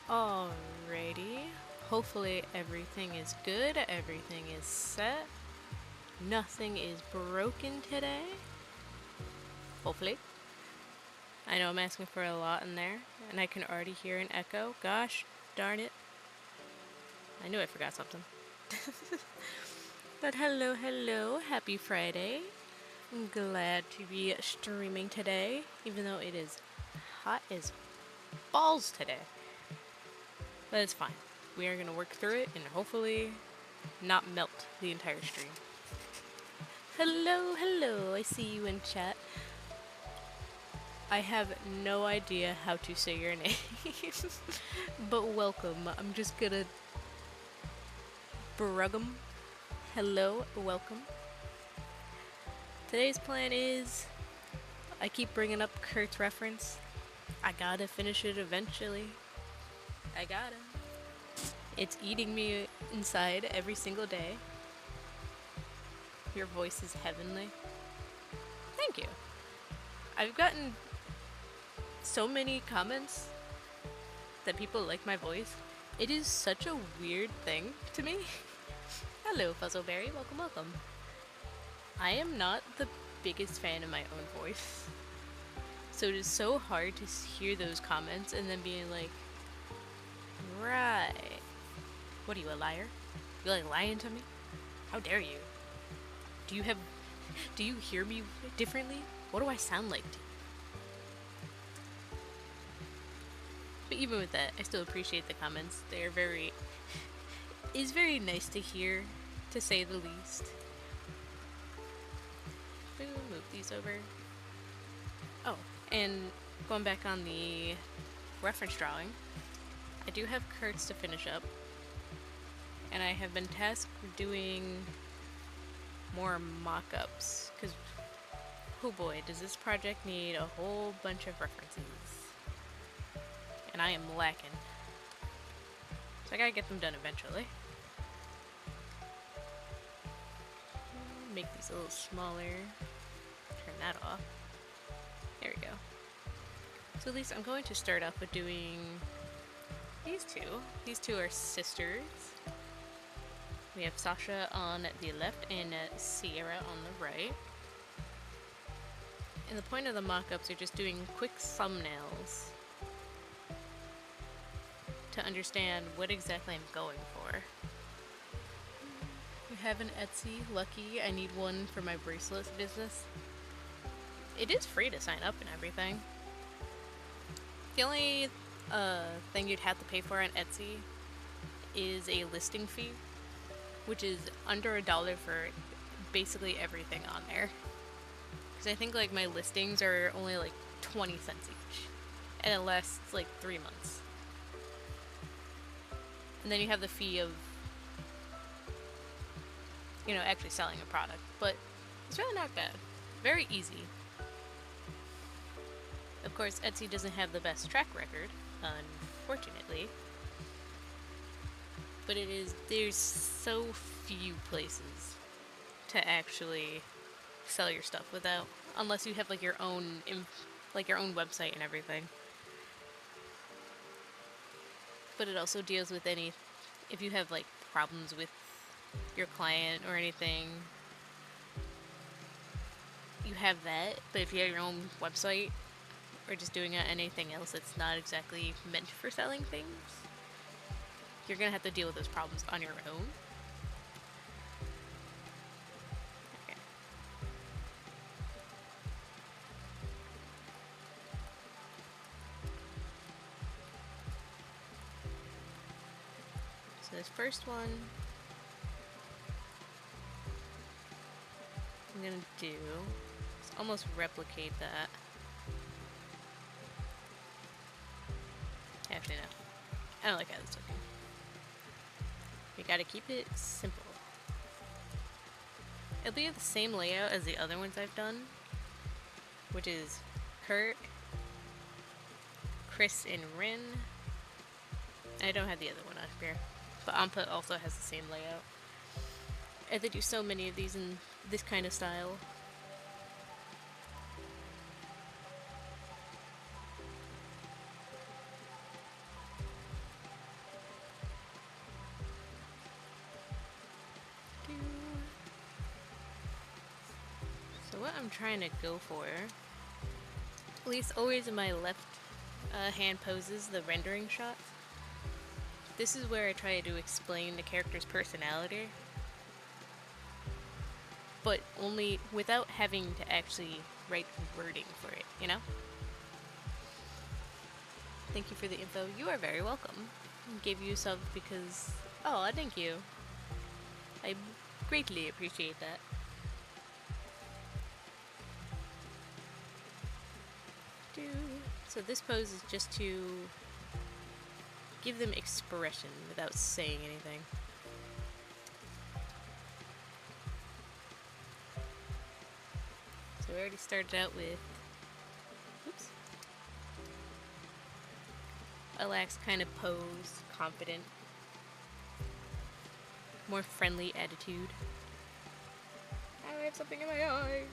Alrighty. Hopefully everything is good, everything is set, nothing is broken today. Hopefully. I know I'm asking for a lot in there, and I can already hear an echo. Gosh darn it. I knew I forgot something. But hello, hello, happy Friday. I'm glad to be streaming today, even though it is hot as balls today. But it's fine. We are going to work through it and hopefully not melt the entire stream. Hello, hello, I see you in chat. I have no idea how to say your name, but welcome. I'm just gonna brugum. Hello, welcome. Today's plan is, I keep bringing up Kurt's reference. I gotta finish it eventually. I gotta. It's eating me inside every single day. Your voice is heavenly. Thank you. I've gotten so many comments that people like my voice. It is such a weird thing to me. Hello, Fuzzleberry. Welcome, welcome. I am not the biggest fan of my own voice. So it is so hard to hear those comments and then being like, right. What are you, a liar? You like lying to me? How dare you? Do you hear me differently? What do I sound like to you? But even with that, I still appreciate the comments. They are it's very nice to hear, to say the least. Boom, move these over. Oh, and going back on the reference drawing, I do have Kurt's to finish up. And I have been tasked with doing more mock-ups, because, oh boy, does this project need a whole bunch of references. And I am lacking. So I gotta get them done eventually. Make these a little smaller. Turn that off. There we go. So at least I'm going to start off with doing these two. These two are sisters. We have Sasha on the left and Sierra on the right. And the point of the mock-ups are just doing quick thumbnails to understand what exactly I'm going for. We have an Etsy. Lucky, I need one for my bracelets business. It is free to sign up and everything. The only thing you'd have to pay for on Etsy is a listing fee, which is under $1 for basically everything on there. Because I think like my listings are only like 20 cents each, and it lasts like 3 months. And then you have the fee of, you know, actually selling a product, but it's really not bad. Very easy. Of course, Etsy doesn't have the best track record, unfortunately. But there's so few places to actually sell your stuff without, unless you have like your own website and everything. But it also deals with if you have like problems with your client or anything, you have that. But if you have your own website or just doing anything else that's not exactly meant for selling things, you're gonna have to deal with those problems on your own. Okay. So this first one I'm gonna do is almost replicate that. Actually, no. I don't like how this looking. We gotta keep it simple. It'll be the same layout as the other ones I've done, which is Kurt, Chris, and Rin. I don't have the other one up here, but Ampa also has the same layout. I have to do so many of these in this kind of style. what I'm trying to go for, at least always in my left hand poses, the rendering shots, this is where I try to explain the character's personality, but only without having to actually write wording for it, you know? Thank you for the info. You are very welcome. Gave you a sub because... Oh, thank you. I greatly appreciate that. So this pose is just to give them expression without saying anything. So we already started out with, oops, a lax kind of pose, confident, more friendly attitude. I have something in my eye.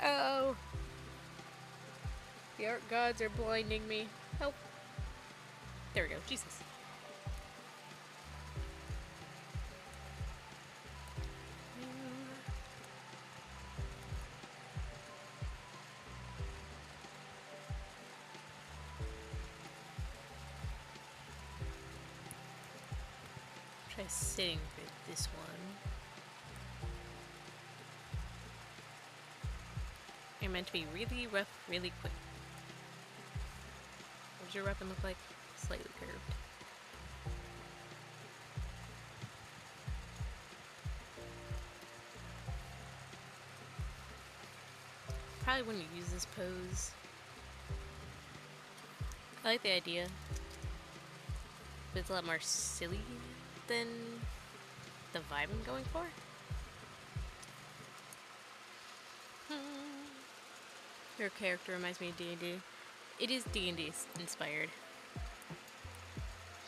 Oh. The art gods are blinding me. Help. There we go. Jesus. Try sitting for this one. You're meant to be really rough, really quick. What does your weapon look like? Slightly curved. Probably wouldn't use this pose. I like the idea, but it's a lot more silly than the vibe I'm going for. Your character reminds me of D&D. It is D&D inspired.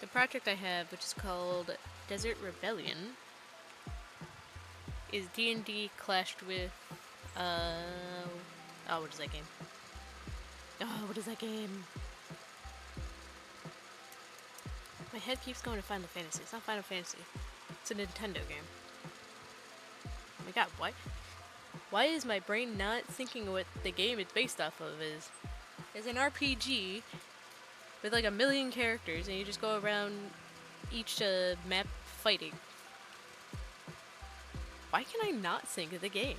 The project I have, which is called Desert Rebellion, is D&D clashed with, oh, what is that game? Oh, what is that game? My head keeps going to Final Fantasy. It's not Final Fantasy. It's a Nintendo game. Oh my god, what? Why is my brain not thinking what the game it's based off of is? It's an RPG with like 1 million characters and you just go around each map fighting. Why can I not think of the game?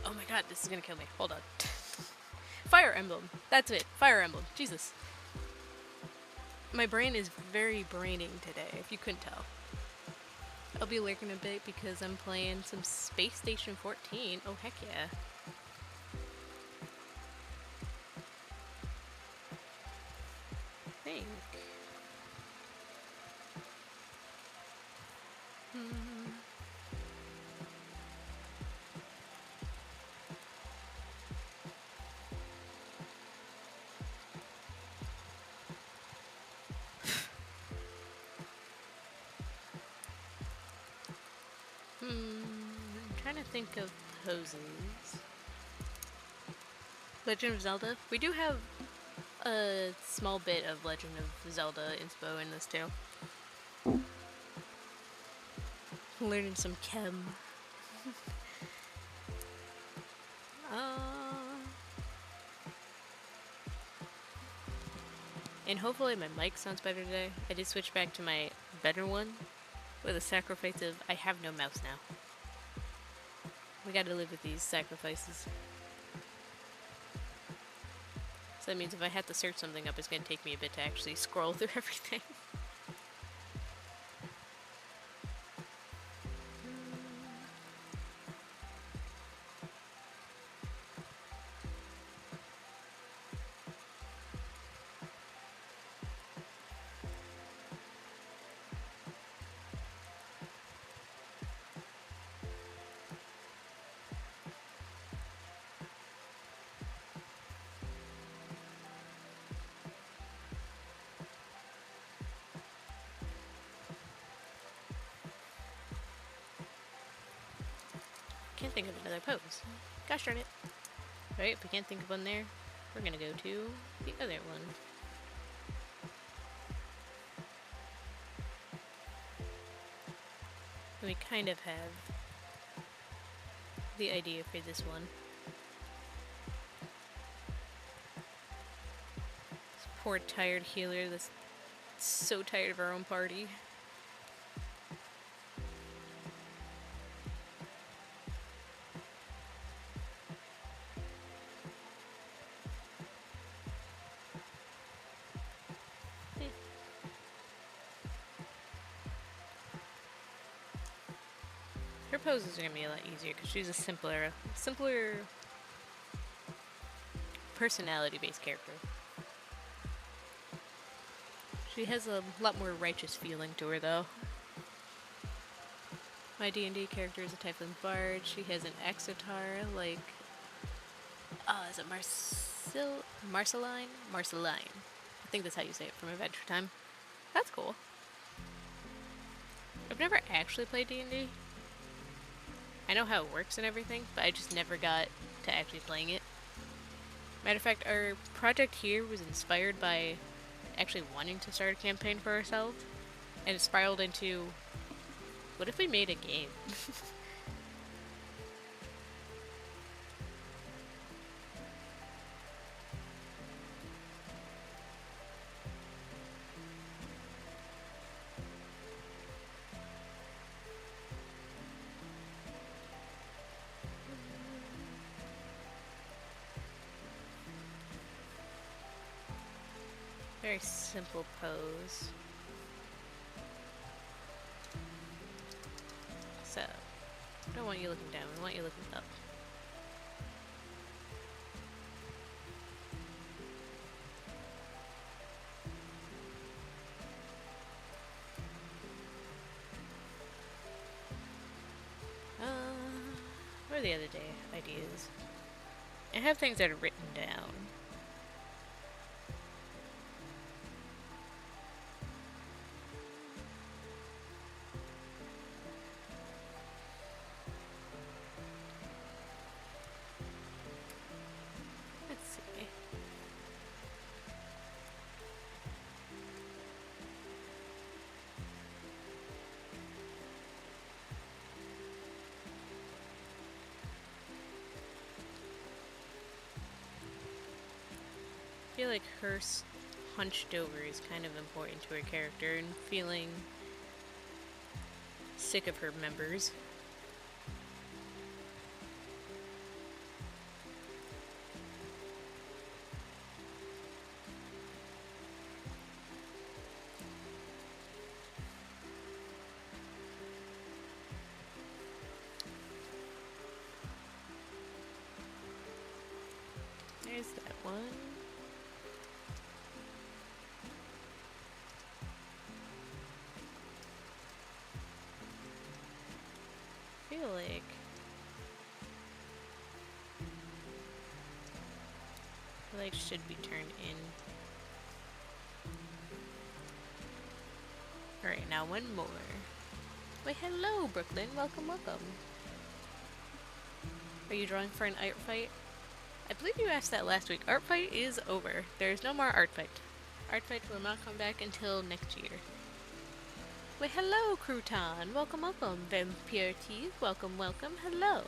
Oh my god, this is gonna kill me. Hold on. Fire Emblem. That's it. Fire Emblem. Jesus. My brain is very braining today, if you couldn't tell. I'll be lurking a bit because I'm playing some Space Station 14. Oh, heck yeah. I think. I'm trying to think of poses. Legend of Zelda. We do have a small bit of Legend of Zelda inspo in this too. Learning some chem. And hopefully my mic sounds better today. I did switch back to my better one with a sacrifice of I have no mouse now. We gotta live with these sacrifices. So that means if I have to search something up, it's gonna take me a bit to actually scroll through everything. Can't think of another pose. Gosh darn it. Alright, if we can't think of one there, we're gonna go to the other one. we kind of have the idea for this one. This poor tired healer that's so tired of her own party. Her poses are gonna be a lot easier because she's a simpler personality-based character. She has a lot more righteous feeling to her, though. My D&D character is a Tiefling Bard. She has an Exotar, like... is it Marceline? Marceline. I think that's how you say it from Adventure Time. That's cool. I've never actually played D&D. I know how it works and everything, but I just never got to actually playing it. Matter of fact, our project here was inspired by actually wanting to start a campaign for ourselves, and it spiraled into, what if we made a game? Very simple pose. So, we don't want you looking down, we want you looking up. What are the other ideas? I have things that are written down. I feel like her hunched over is kind of important to her character, and feeling sick of her members. There's that one. I feel like should be turned in. Alright, now one more. Why, hello, Brooklyn. Welcome, welcome. Are you drawing for an art fight? I believe you asked that last week. Art fight is over. There's no more art fight. Art fight will not come back until next year. Why, hello, Crouton. Welcome, welcome. Vampire Teeth. Welcome, welcome. Hello.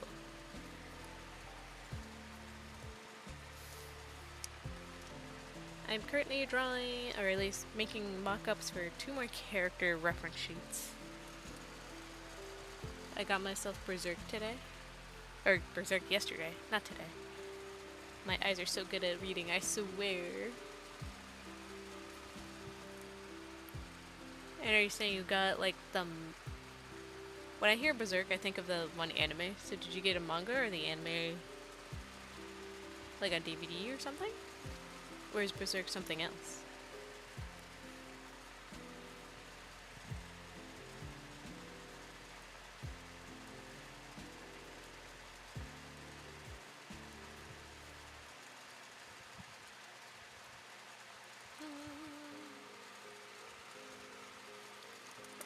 I'm currently drawing, or at least making mock-ups for 2 more character reference sheets. I got myself Berserk today. Or Berserk yesterday, not today. My eyes are so good at reading, I swear. And are you saying you got, like, when I hear Berserk, I think of the one anime. So did you get a manga or the anime, like, on DVD or something? Or is Berserk something else?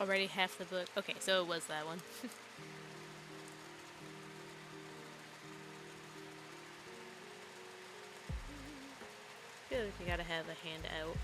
Already half the book. Okay, so it was that one. I feel like you gotta have a hand out.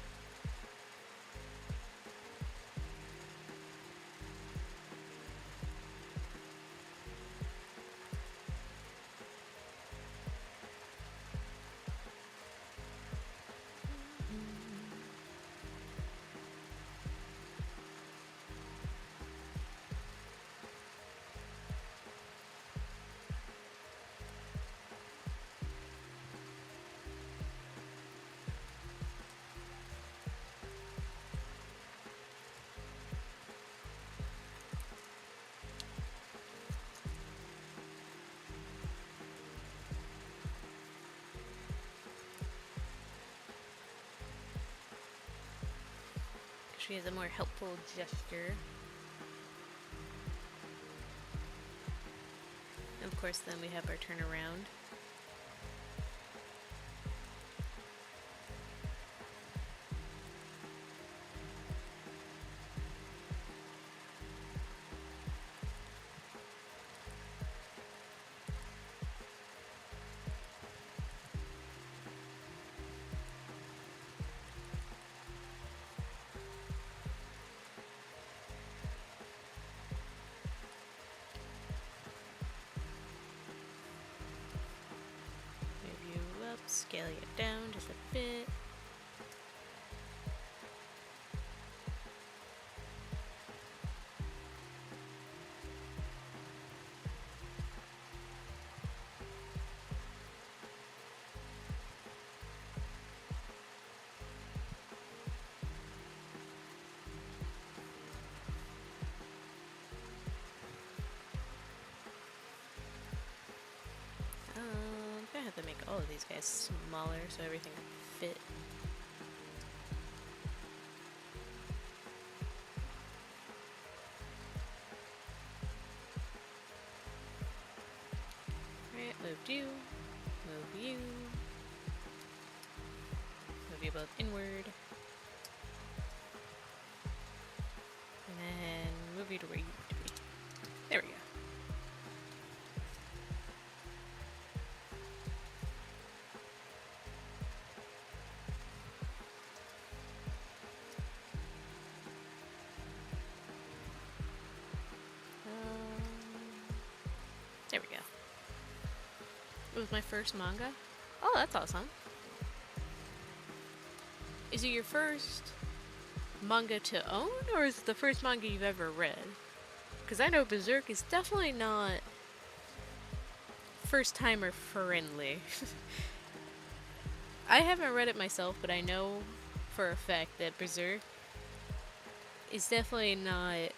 She has a more helpful gesture. And of course, then we have our turnaround. Scale it down just a bit. I have to make all of these guys smaller so everything can fit. Alright, moved you, move you, move you both inward, and then move you to where you need to be. There we go. There we go. It was my first manga. Oh, that's awesome. Is it your first manga to own, or is it the first manga you've ever read? Because I know Berserk is definitely not first-timer friendly. I haven't read it myself, but I know for a fact that Berserk is definitely not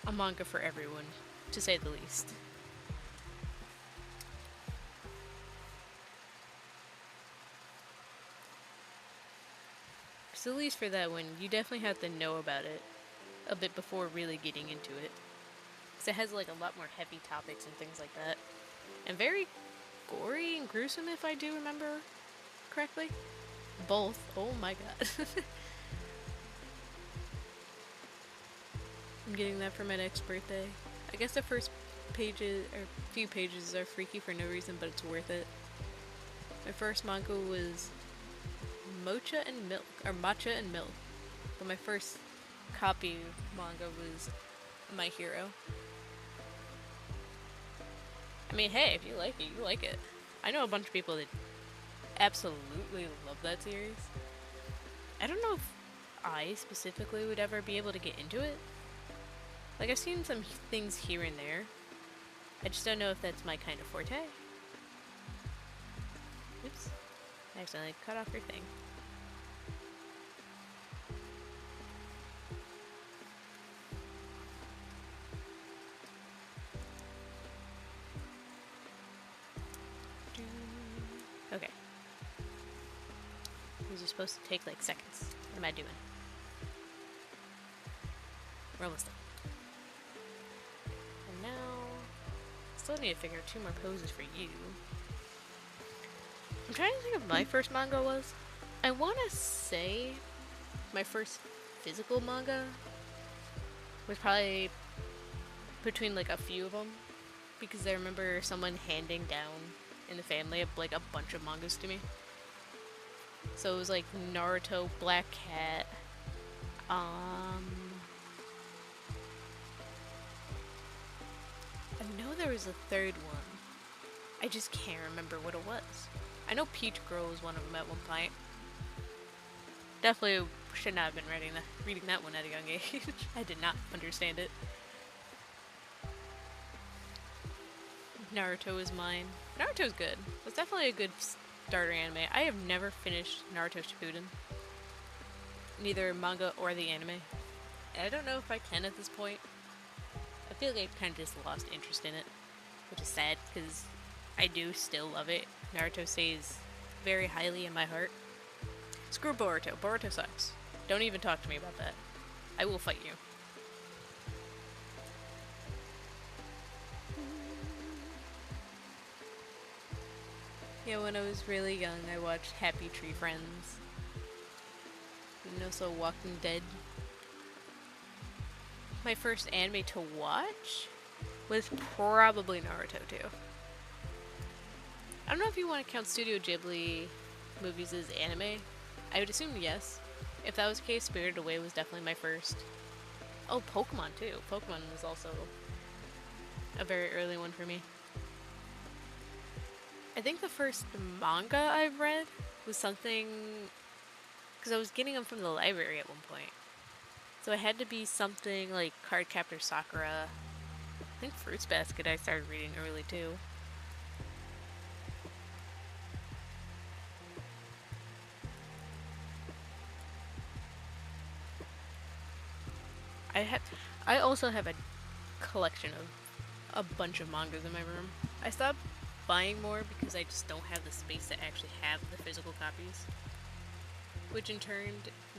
a manga for everyone, to say the least. So at least for that one, you definitely have to know about it a bit before really getting into it. Because it has like a lot more heavy topics and things like that. And very gory and gruesome, if I do remember correctly. Both. Oh my god. I'm getting that for my next birthday. I guess the first pages, or few pages, are freaky for no reason, but it's worth it. My first manga was Matcha and Milk. But my first copy manga was My Hero. I mean, hey, if you like it, you like it. I know a bunch of people that absolutely love that series. I don't know if I specifically would ever be able to get into it. Like, I've seen some things here and there. I just don't know if that's my kind of forte. Oops. I accidentally cut off your thing. Okay. These are supposed to take like seconds. What am I doing? We're almost done. And now, still need to figure out 2 more poses for you. I'm trying to think of my first manga was. I want to say my first physical manga was probably between like a few of them, because I remember someone handing down in the family like a bunch of mangas to me. So it was like Naruto, Black Cat, I know there was a third one. I just can't remember what it was. I know Peach Girl was one of them at one point. Definitely should not have been reading that one at a young age. I did not understand it. Naruto is mine. Naruto's good. It's definitely a good starter anime. I have never finished Naruto Shippuden. Neither manga or the anime. And I don't know if I can at this point. I feel like I've kind of just lost interest in it, which is sad because I do still love it. Naruto stays very highly in my heart. Screw Boruto. Boruto sucks. Don't even talk to me about that. I will fight you. Yeah, when I was really young, I watched Happy Tree Friends. And also Walking Dead. My first anime to watch was probably Naruto too. I don't know if you want to count Studio Ghibli movies as anime. I would assume yes. If that was the case, Spirited Away was definitely my first. Oh, Pokemon too. Pokemon was also a very early one for me. I think the first manga I've read was something, because I was getting them from the library at one point. So it had to be something like Cardcaptor Sakura. I think Fruits Basket I started reading early too. I also have a collection of a bunch of mangas in my room. I stopped buying more because I just don't have the space to actually have the physical copies. Which in turn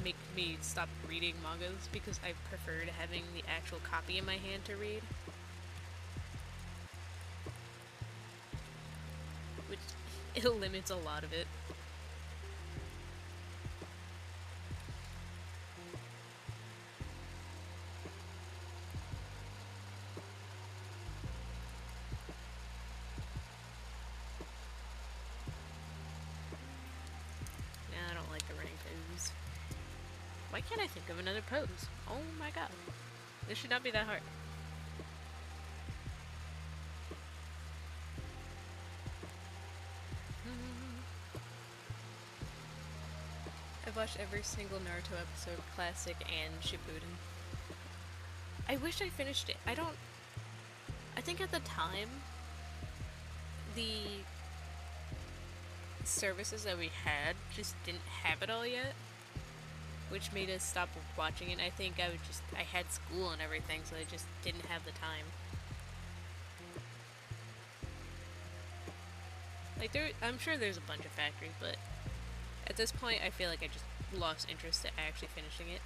make me stop reading mangas because I preferred having the actual copy in my hand to read. Which it limits a lot of it. Nah, I don't like the running pose. Why can't I think of another pose? Oh my god. This should not be that hard. I've watched every single Naruto episode, classic and Shippuden. I wish I finished it. I think at the time, the services that we had just didn't have it all yet, which made us stop watching it. I think I had school and everything, so I just didn't have the time. Like, I'm sure there's a bunch of factors, but at this point, I feel like I just lost interest in actually finishing it.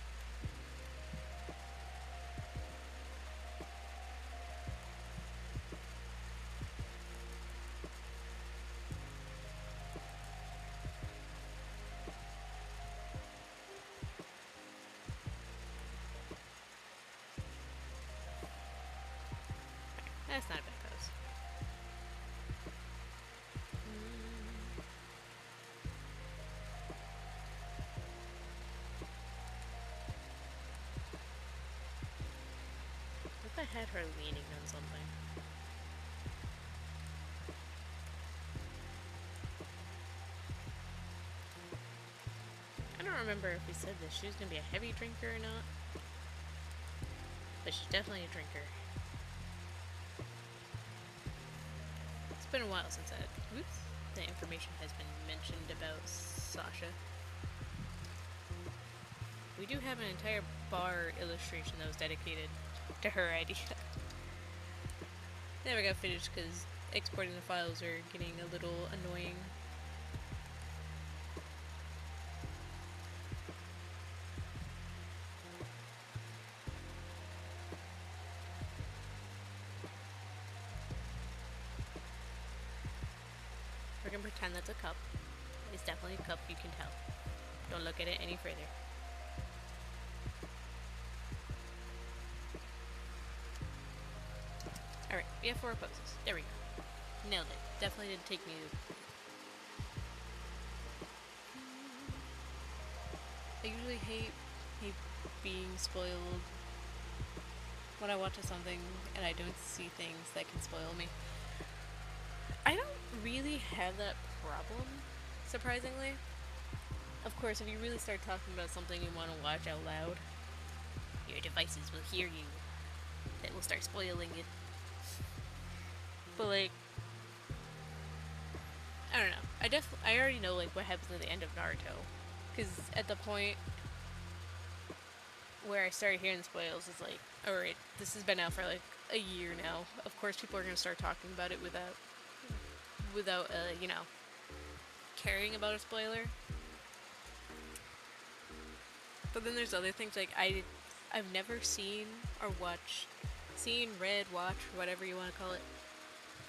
That's not a bad pose. What if I had her leaning on something? I don't remember if we said this. She was gonna be a heavy drinker or not. But she's definitely a drinker. It's been a while since the information has been mentioned about Sasha. We do have an entire bar illustration that was dedicated to her idea. Never got finished because exporting the files are getting a little annoying. We're gonna pretend that's a cup. It's definitely a cup, you can tell. Don't look at it any further. Alright, we have 4 poses. There we go. Nailed it. Definitely didn't take me I usually hate being spoiled when I watch something and I don't see things that can spoil me. I don't really have that problem, surprisingly. Of course, if you really start talking about something you want to watch out loud, your devices will hear you. That will start spoiling it. But like, I don't know. I already know like what happens at the end of Naruto, because at the point where I started hearing the spoils is like, alright, this has been out for like a year now. Of course, people are gonna start talking about it without you know, caring about a spoiler. But then there's other things like I've never seen or read, watch, whatever you want to call it,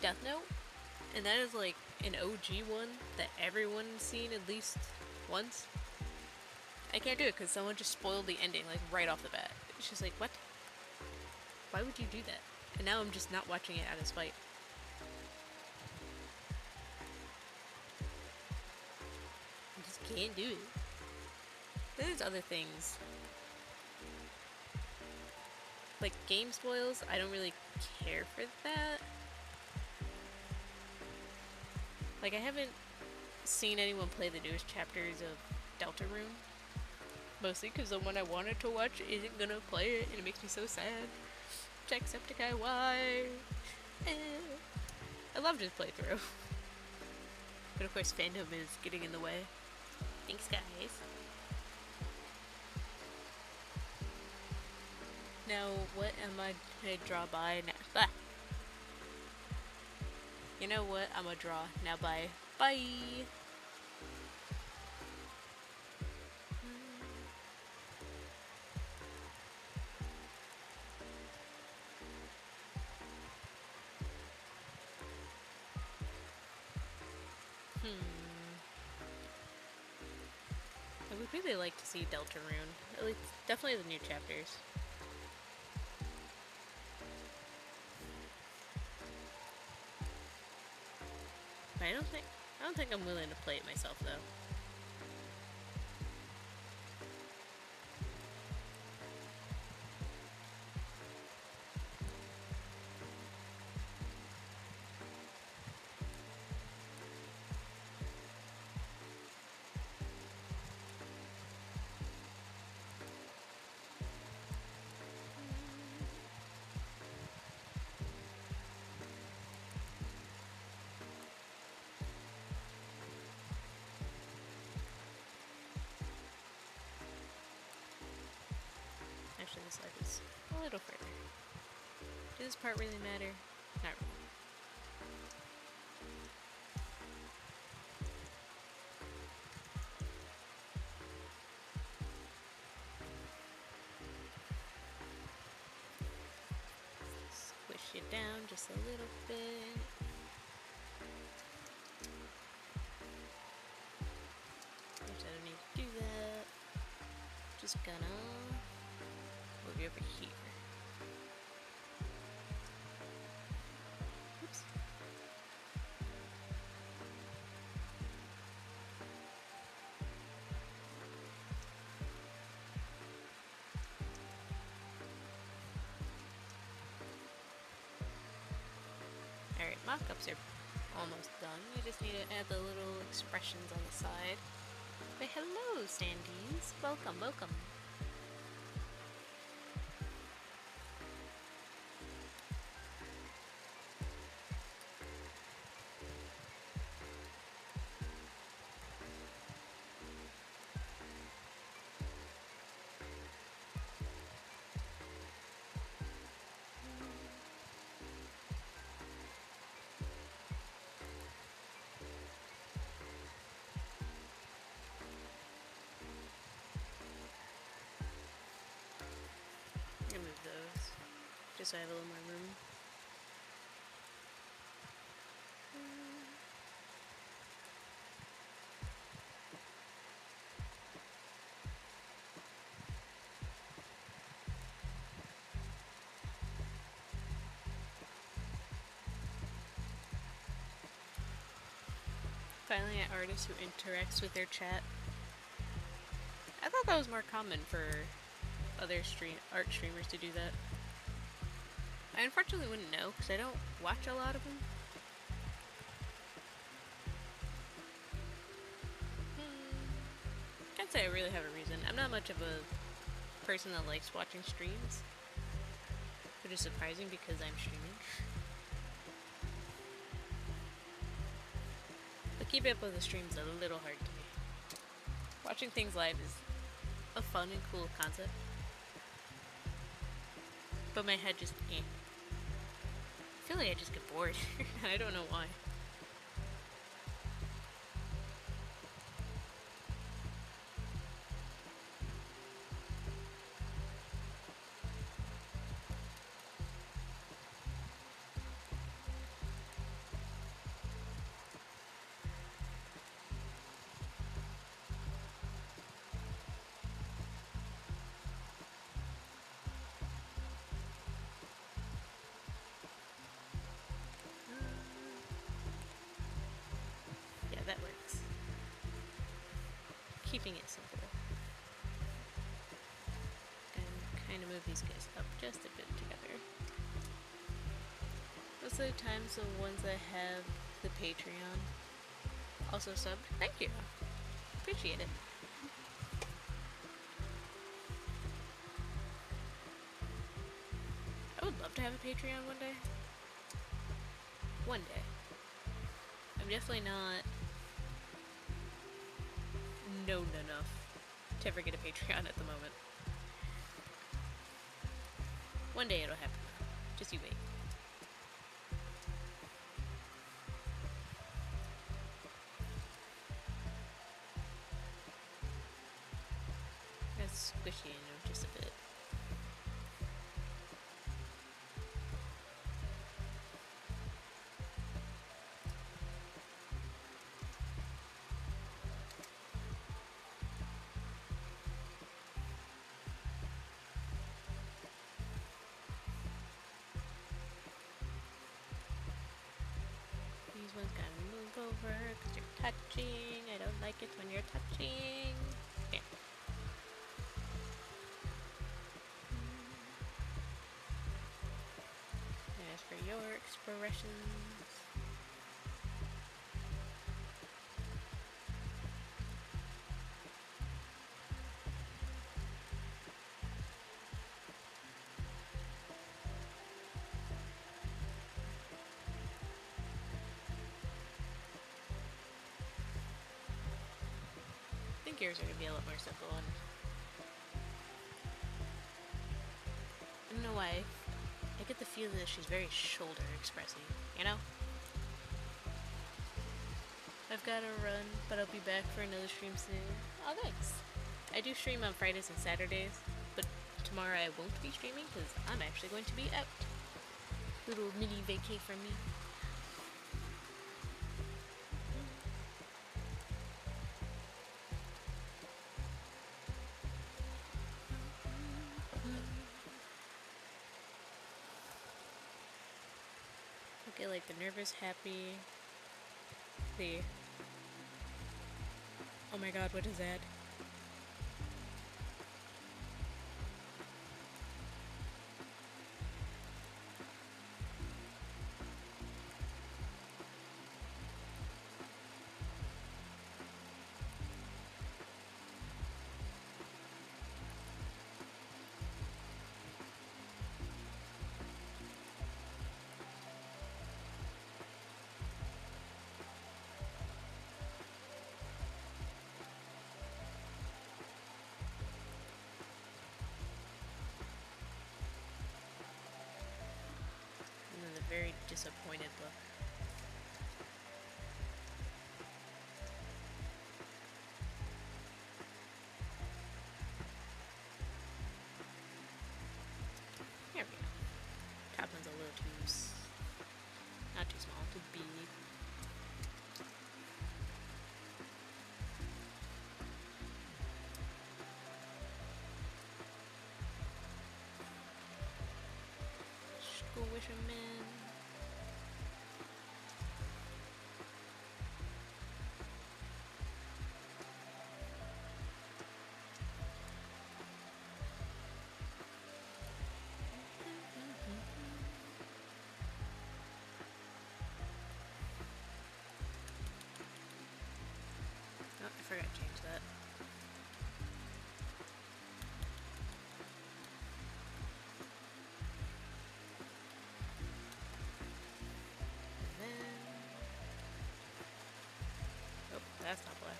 Death Note, and that is like an OG one that everyone's seen at least once. I can't do it because someone just spoiled the ending like right off the bat. It's just like, what? Why would you do that? And now I'm just not watching it out of spite. I just can't do it. There's other things. Like game spoils, I don't really care for that. Like I haven't seen anyone play the newest chapters of Deltarune. Mostly because the one I wanted to watch isn't gonna play it, and it makes me so sad. Jacksepticeye, why? I loved his playthrough. But of course fandom is getting in the way. Thanks guys. Now what am I gonna draw by now? Ah. You know what? I'm gonna draw now by. Bye! I would really like to see Deltarune. At least, definitely the new chapters. But I don't think I'm willing to play it myself though. Actually, this life is a little further. Does this part really matter? Not really. Squish it down just a little bit. Oops, I don't need to do that. Just gonna move you over here. Oops. Alright, mock-ups are almost done. You just need to add the little expressions on the side. But hello, Sandies. Welcome, welcome. I'm gonna move those, just so I have a little more room. Finally, an artist who interacts with their chat. I thought that was more common for other art streamers to do that. I unfortunately wouldn't know because I don't watch a lot of them. Can't say I really have a reason. I'm not much of a person that likes watching streams, which is surprising because I'm streaming. But keeping up with the streams is a little hard to me. Watching things live is a fun and cool concept, but my head just can't. I feel like I just get bored, and I don't know why. keeping it simple. And kind of move these guys up just a bit together. Most of the times, the ones that have the Patreon also subbed. Thank you. Appreciate it. I would love to have a Patreon one day. One day. I'm definitely not known enough to ever get a Patreon at the moment. One day it'll happen. Just you wait. Let's squish you in just a bit. These ones gotta move over because you're touching. I don't like it when you're touching. Yeah. And as for your expressions, I think yours are gonna be a lot more simple. And I don't know why. I get the feeling that she's very shoulder expressive, you know? I've got to run, but I'll be back for another stream soon. Oh, thanks. I do stream on Fridays and Saturdays, but tomorrow I won't be streaming because I'm actually going to be out. Little mini vacay from me. Okay, like the nervous, happy, the... Oh my god, what is that? And then the very disappointed look. There we go. Top one's a little too... not too small, too big. Squisherman. Oh, I forgot to change that. And then... oh, that's not black.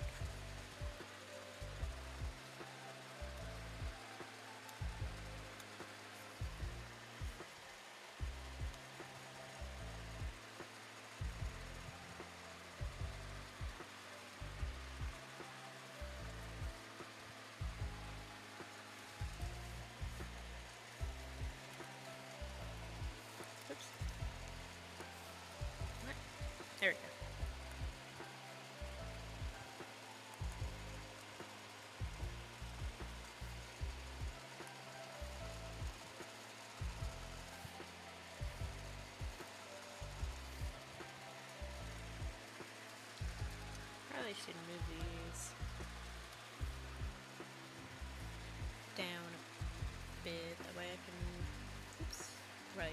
Oops. What? There we go. Probably should move these. Right?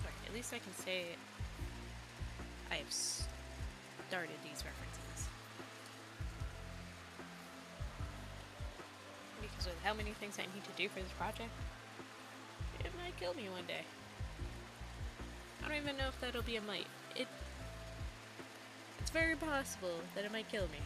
Alright, at least I can say I have started these references. Because with how many things I need to do for this project, it might kill me one day. I don't even know if that'll be a might. It's very possible that it might kill me.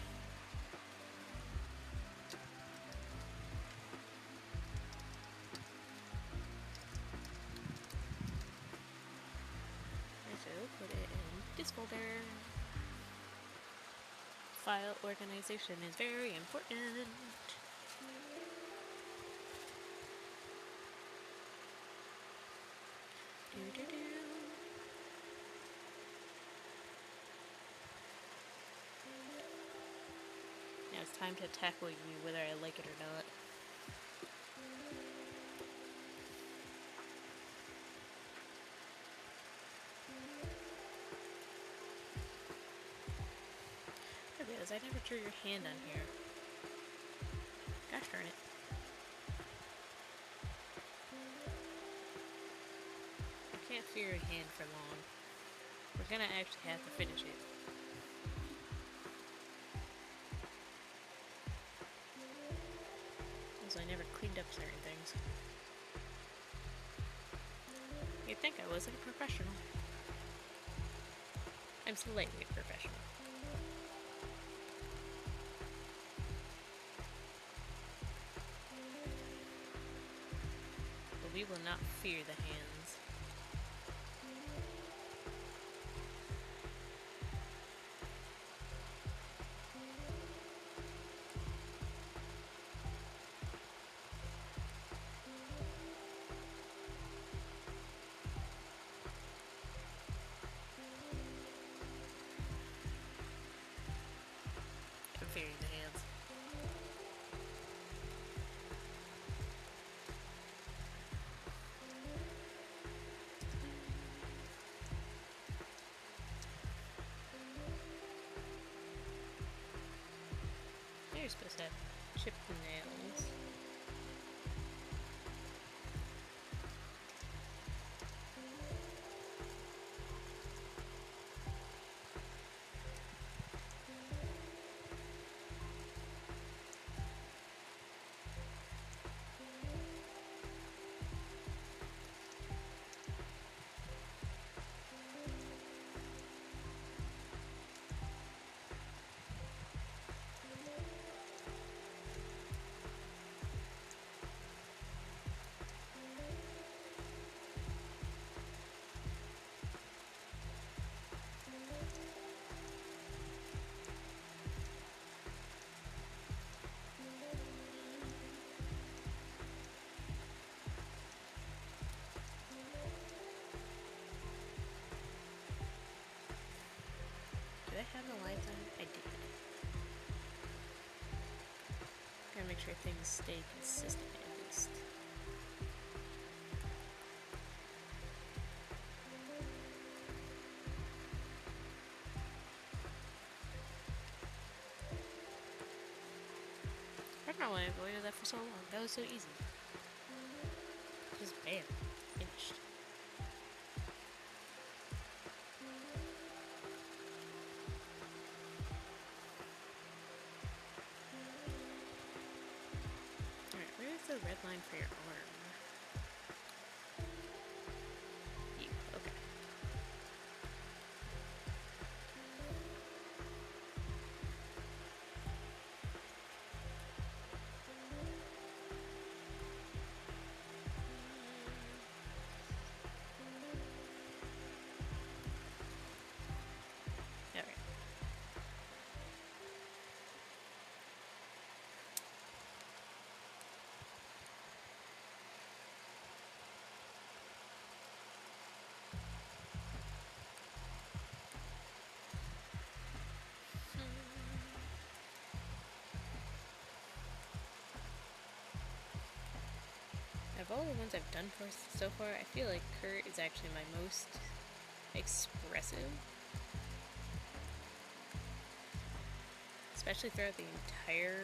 So put it in this folder. File organization is very important. Do-do-do. Now it's time to tackle you whether I like it or not. I realize I never drew your hand on here. Gosh darn it. I can't fear a hand for long. We're gonna actually have to finish it. Because I never cleaned up certain things. You'd think I wasn't a professional. I'm slightly professional. But we will not fear the hands. I'm fearing the hands. You're supposed to chip the nails. Did I have the lights on? I did. Gotta make sure things stay consistent at least. I don't know why I avoided that for so long. That was so easy. Just bam. Finished. Alright, where's the red line for your arm? You, okay. Alright. of all the ones I've done so far, I feel like Kurt is actually my most expressive. Especially throughout the entire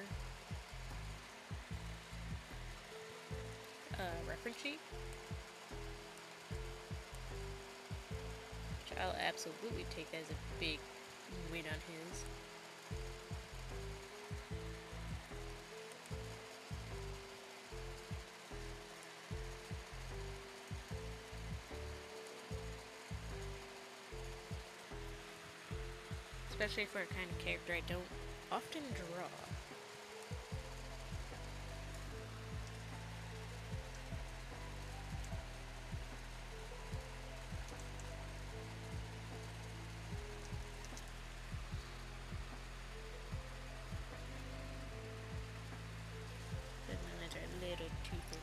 reference sheet. Which I'll absolutely take that as a big win on his. Especially for a kind of character I don't often draw. The lines are a little too thin.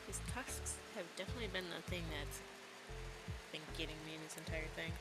His tusks have definitely been the thing that's been getting me in this entire thing.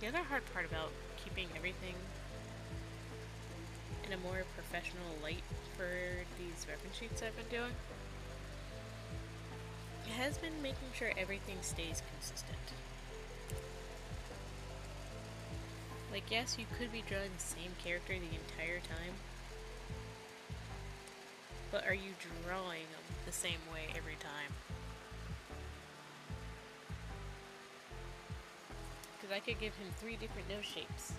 The other hard part about keeping everything in a more professional light for these reference sheets I've been doing has been making sure everything stays consistent. Like, yes, you could be drawing the same character the entire time, but are you drawing them the same way every time? Because I could give him 3 different nose shapes,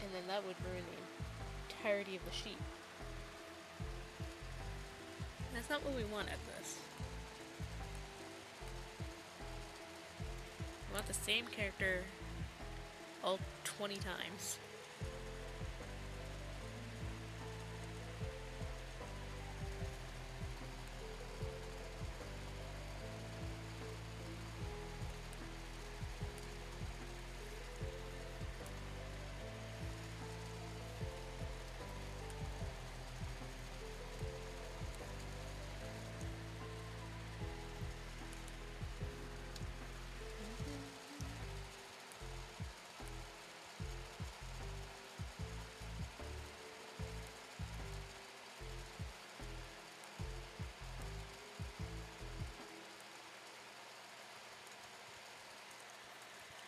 and then that would ruin the entirety of the sheet. That's not what we want out of this. We want the same character all 20 times.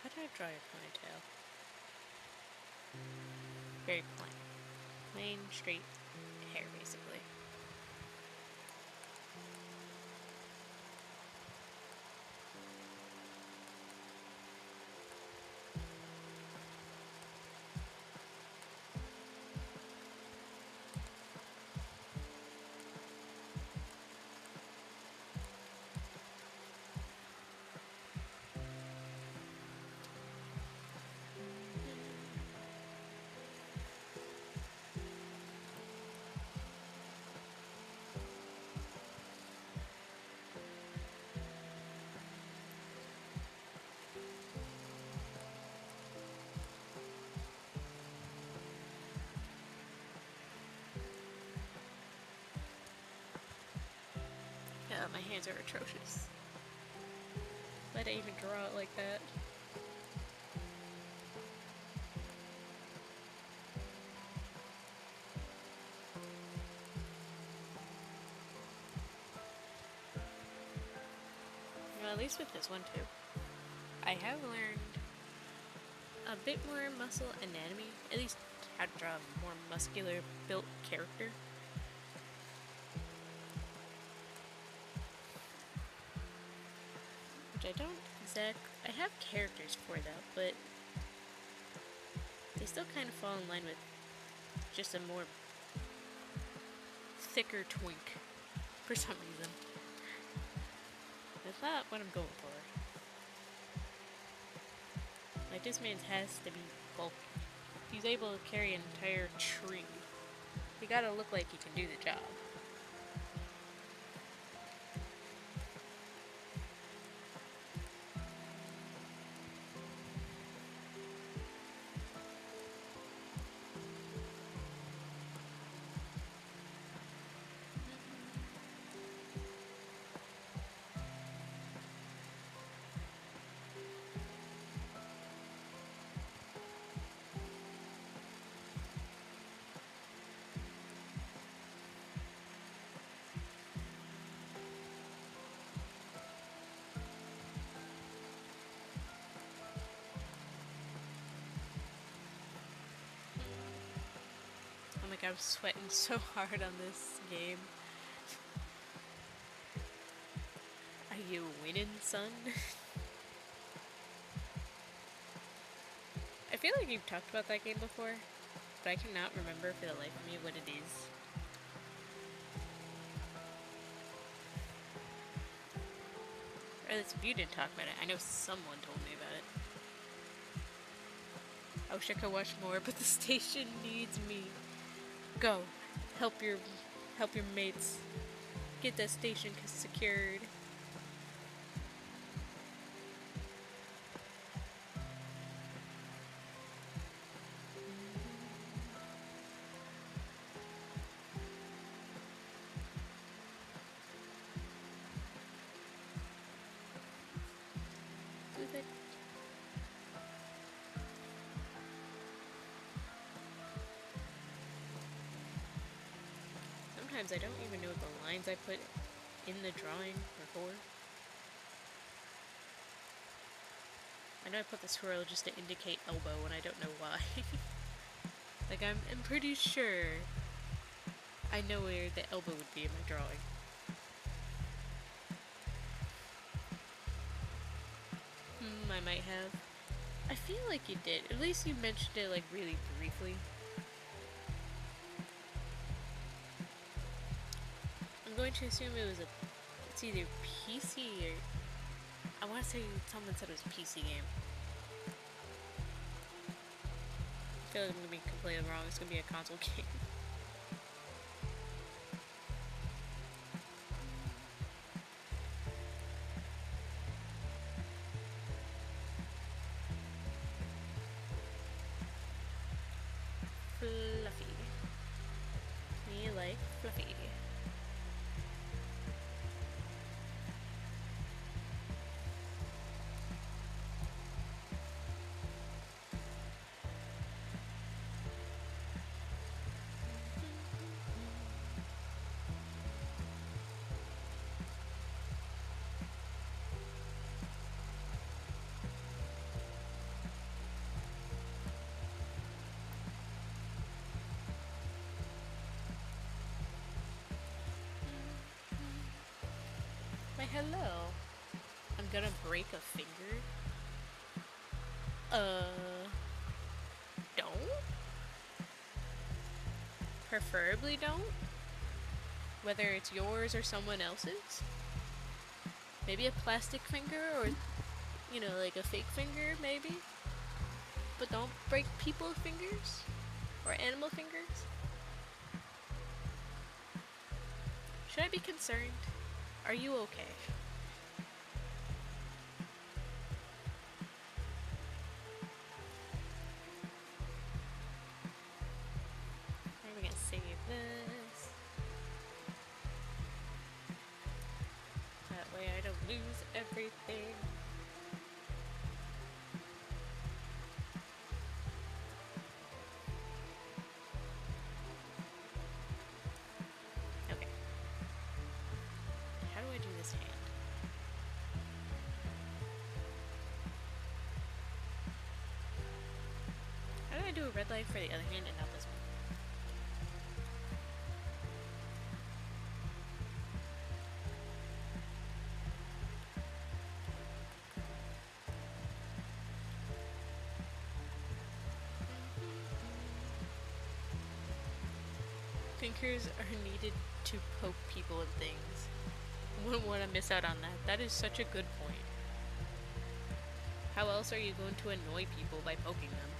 How do I draw your ponytail? Very plain. Plain, straight hair, basically. Yeah, my hands are atrocious. Why'd I even draw it like that? at least with this one too, I have learned a bit more muscle anatomy, at least how to draw a more muscular built character. Which I don't I have characters for that, but they still kind of fall in line with just a more thicker twink for some reason. That's not what I'm going for. Like, this man has to be bulky. He's able to carry an entire tree. He gotta look like he can do the job. I'm like, I'm sweating so hard on this game. Are you winning, son? I feel like you've talked about that game before, but I cannot remember for the life of me what it is. Or at least if you didn't talk about it, I know someone told me about it. I wish I could watch more, but the station needs me. Go, help your mates get that station secured. Sometimes I don't even know what the lines I put in the drawing are for. I know I put the swirl just to indicate elbow and I don't know why. Like, I'm pretty sure I know where the elbow would be in my drawing. I might have. I feel like you did. At least you mentioned it, like, really briefly. I'm going to assume it's either PC or... I want to say someone said it was a PC game. I feel like I'm going to be completely wrong. It's going to be a console game. Fluffy. Me like Fluffy. Hello. I'm gonna break a finger. Don't? Preferably don't. Whether it's yours or someone else's. Maybe a plastic finger or, you know, like a fake finger, maybe. But don't break people's fingers or animal fingers. Should I be concerned? Are you okay? How are we gonna save this? That way I don't lose everything. Okay. How do I do this hand? gonna do a red light for the other hand and not this one? Pinkers are needed to poke people and things. Wouldn't want to miss out on that. That is such a good point. How else are you going to annoy people by poking them?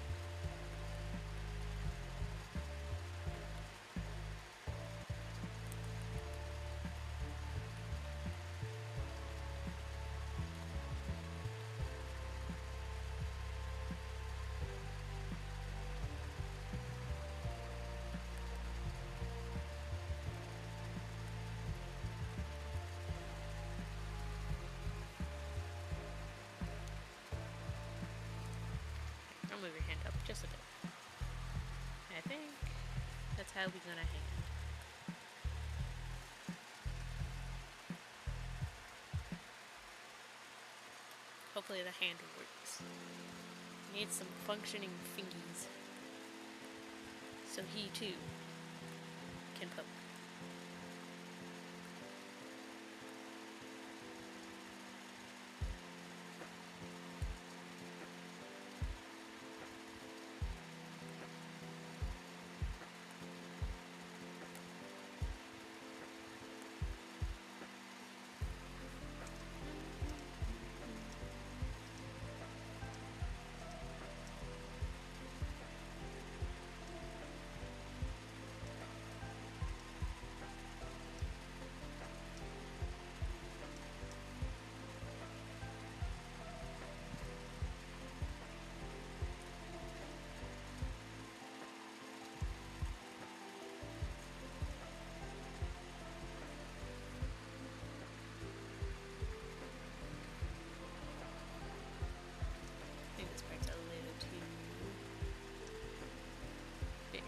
I'll move your hand up just a bit. I think that's how we're gonna hand. Hopefully the hand works. Needs some functioning fingies. So he too can poke. I think this part's a little too big.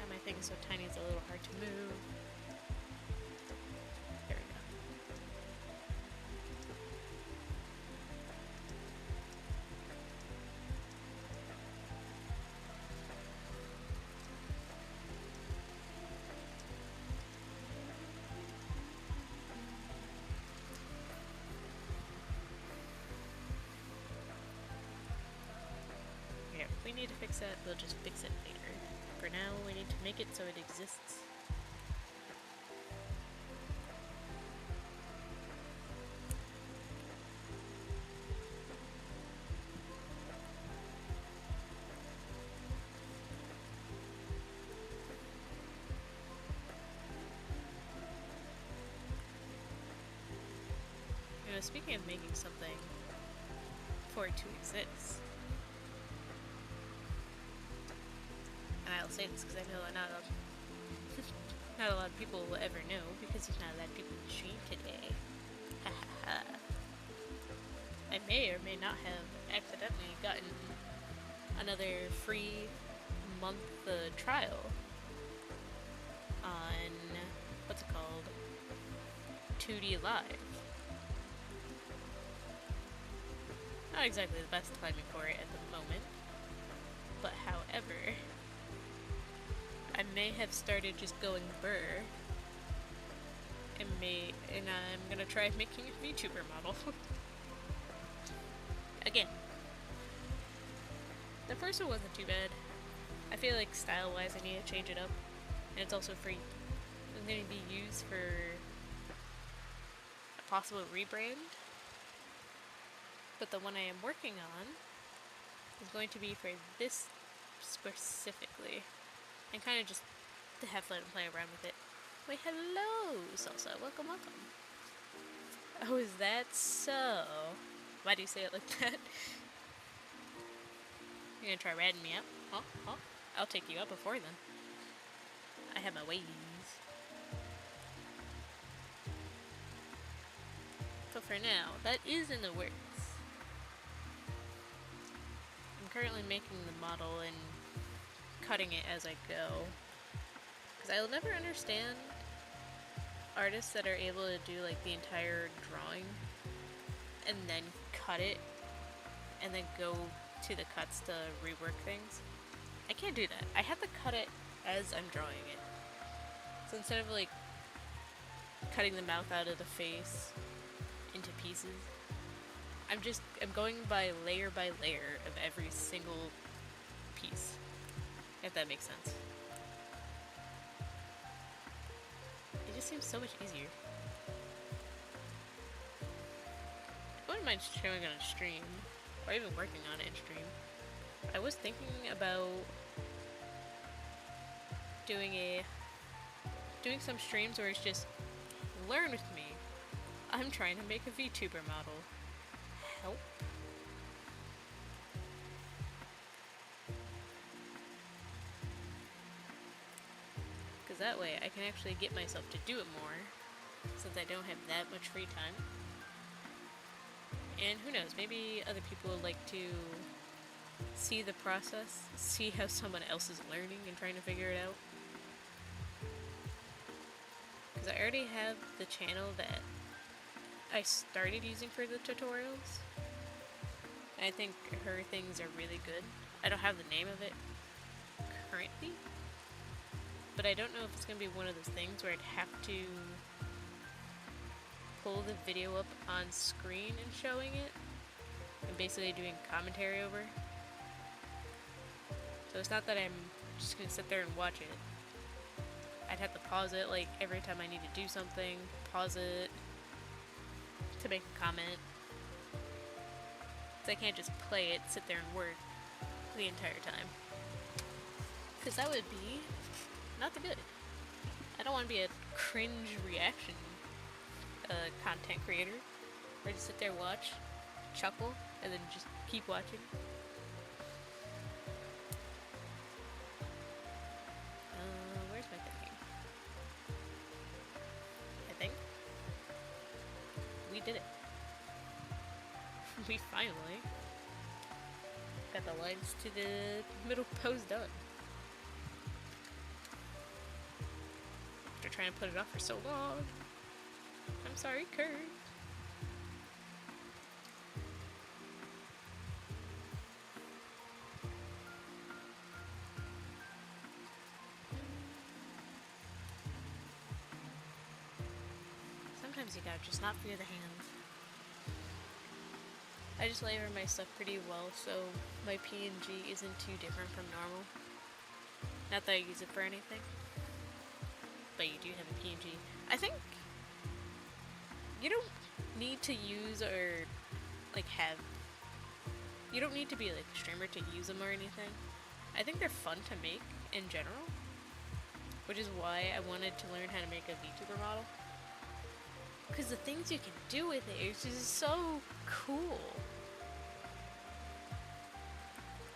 My thing is so tiny it's a little hard to move. There we go. Yeah, if we need to fix that, we'll just fix it later. For now, we need to make it so it exists. You know, speaking of making something for it to exist, and I'll say this because I know not a lot of people will ever know because there's not a lot of people in the stream today. I may or may not have accidentally gotten another free month trial on what's it called? 2D Live. Not exactly the best timing for it at the moment, but however, I may have started just going burr, and I'm gonna try making a VTuber model. Again, the first one wasn't too bad. I feel like style-wise I need to change it up, and it's also free. It's going to be used for a possible rebrand, but the one I am working on is going to be for this specifically, and kind of just to have fun and play around with it. Wait, hello, Salsa. Welcome, welcome. Oh, is that so? Why do you say it like that? You're gonna try ratting me out? Huh? Huh? I'll take you out before then. I have my ways. So for now, that is in the works. I'm currently making the model and cutting it as I go. Because I'll never understand artists that are able to do like the entire drawing and then cut it and then go to the cuts to rework things. I can't do that. I have to cut it as I'm drawing it. So instead of like cutting the mouth out of the face into pieces, I'm going by layer of every single piece. If that makes sense. It just seems so much easier. I wouldn't mind showing it on stream, or even working on it in stream. I was thinking about doing some streams where it's just learn with me. I'm trying to make a VTuber model. Help? Because that way I can actually get myself to do it more, since I don't have that much free time. And who knows, maybe other people would like to see the process, see how someone else is learning and trying to figure it out. Because I already have the channel that I started using for the tutorials. I think her things are really good. I don't have the name of it currently, but I don't know if it's going to be one of those things where I'd have to pull the video up on screen and showing it, and basically doing commentary over. So it's not that I'm just going to sit there and watch it. I'd have to pause it like every time I need to do something, pause it to make a comment. So I can't just play it, sit there and work the entire time. Because that would be not the good. I don't want to be a cringe reaction content creator, where I just sit there, watch, chuckle, and then just keep watching. Where's my thinking? I think we did it. We finally got the lines to the middle pose done. After trying to put it off for so long. I'm sorry, Kurt. Sometimes you gotta just not fear the hands. I just layer my stuff pretty well, so my PNG isn't too different from normal. Not that I use it for anything, but you do have a PNG. I think you don't need to use or like have. You don't need to be like a streamer to use them or anything. I think they're fun to make in general, which is why I wanted to learn how to make a VTuber model. Because the things you can do with it is just so cool.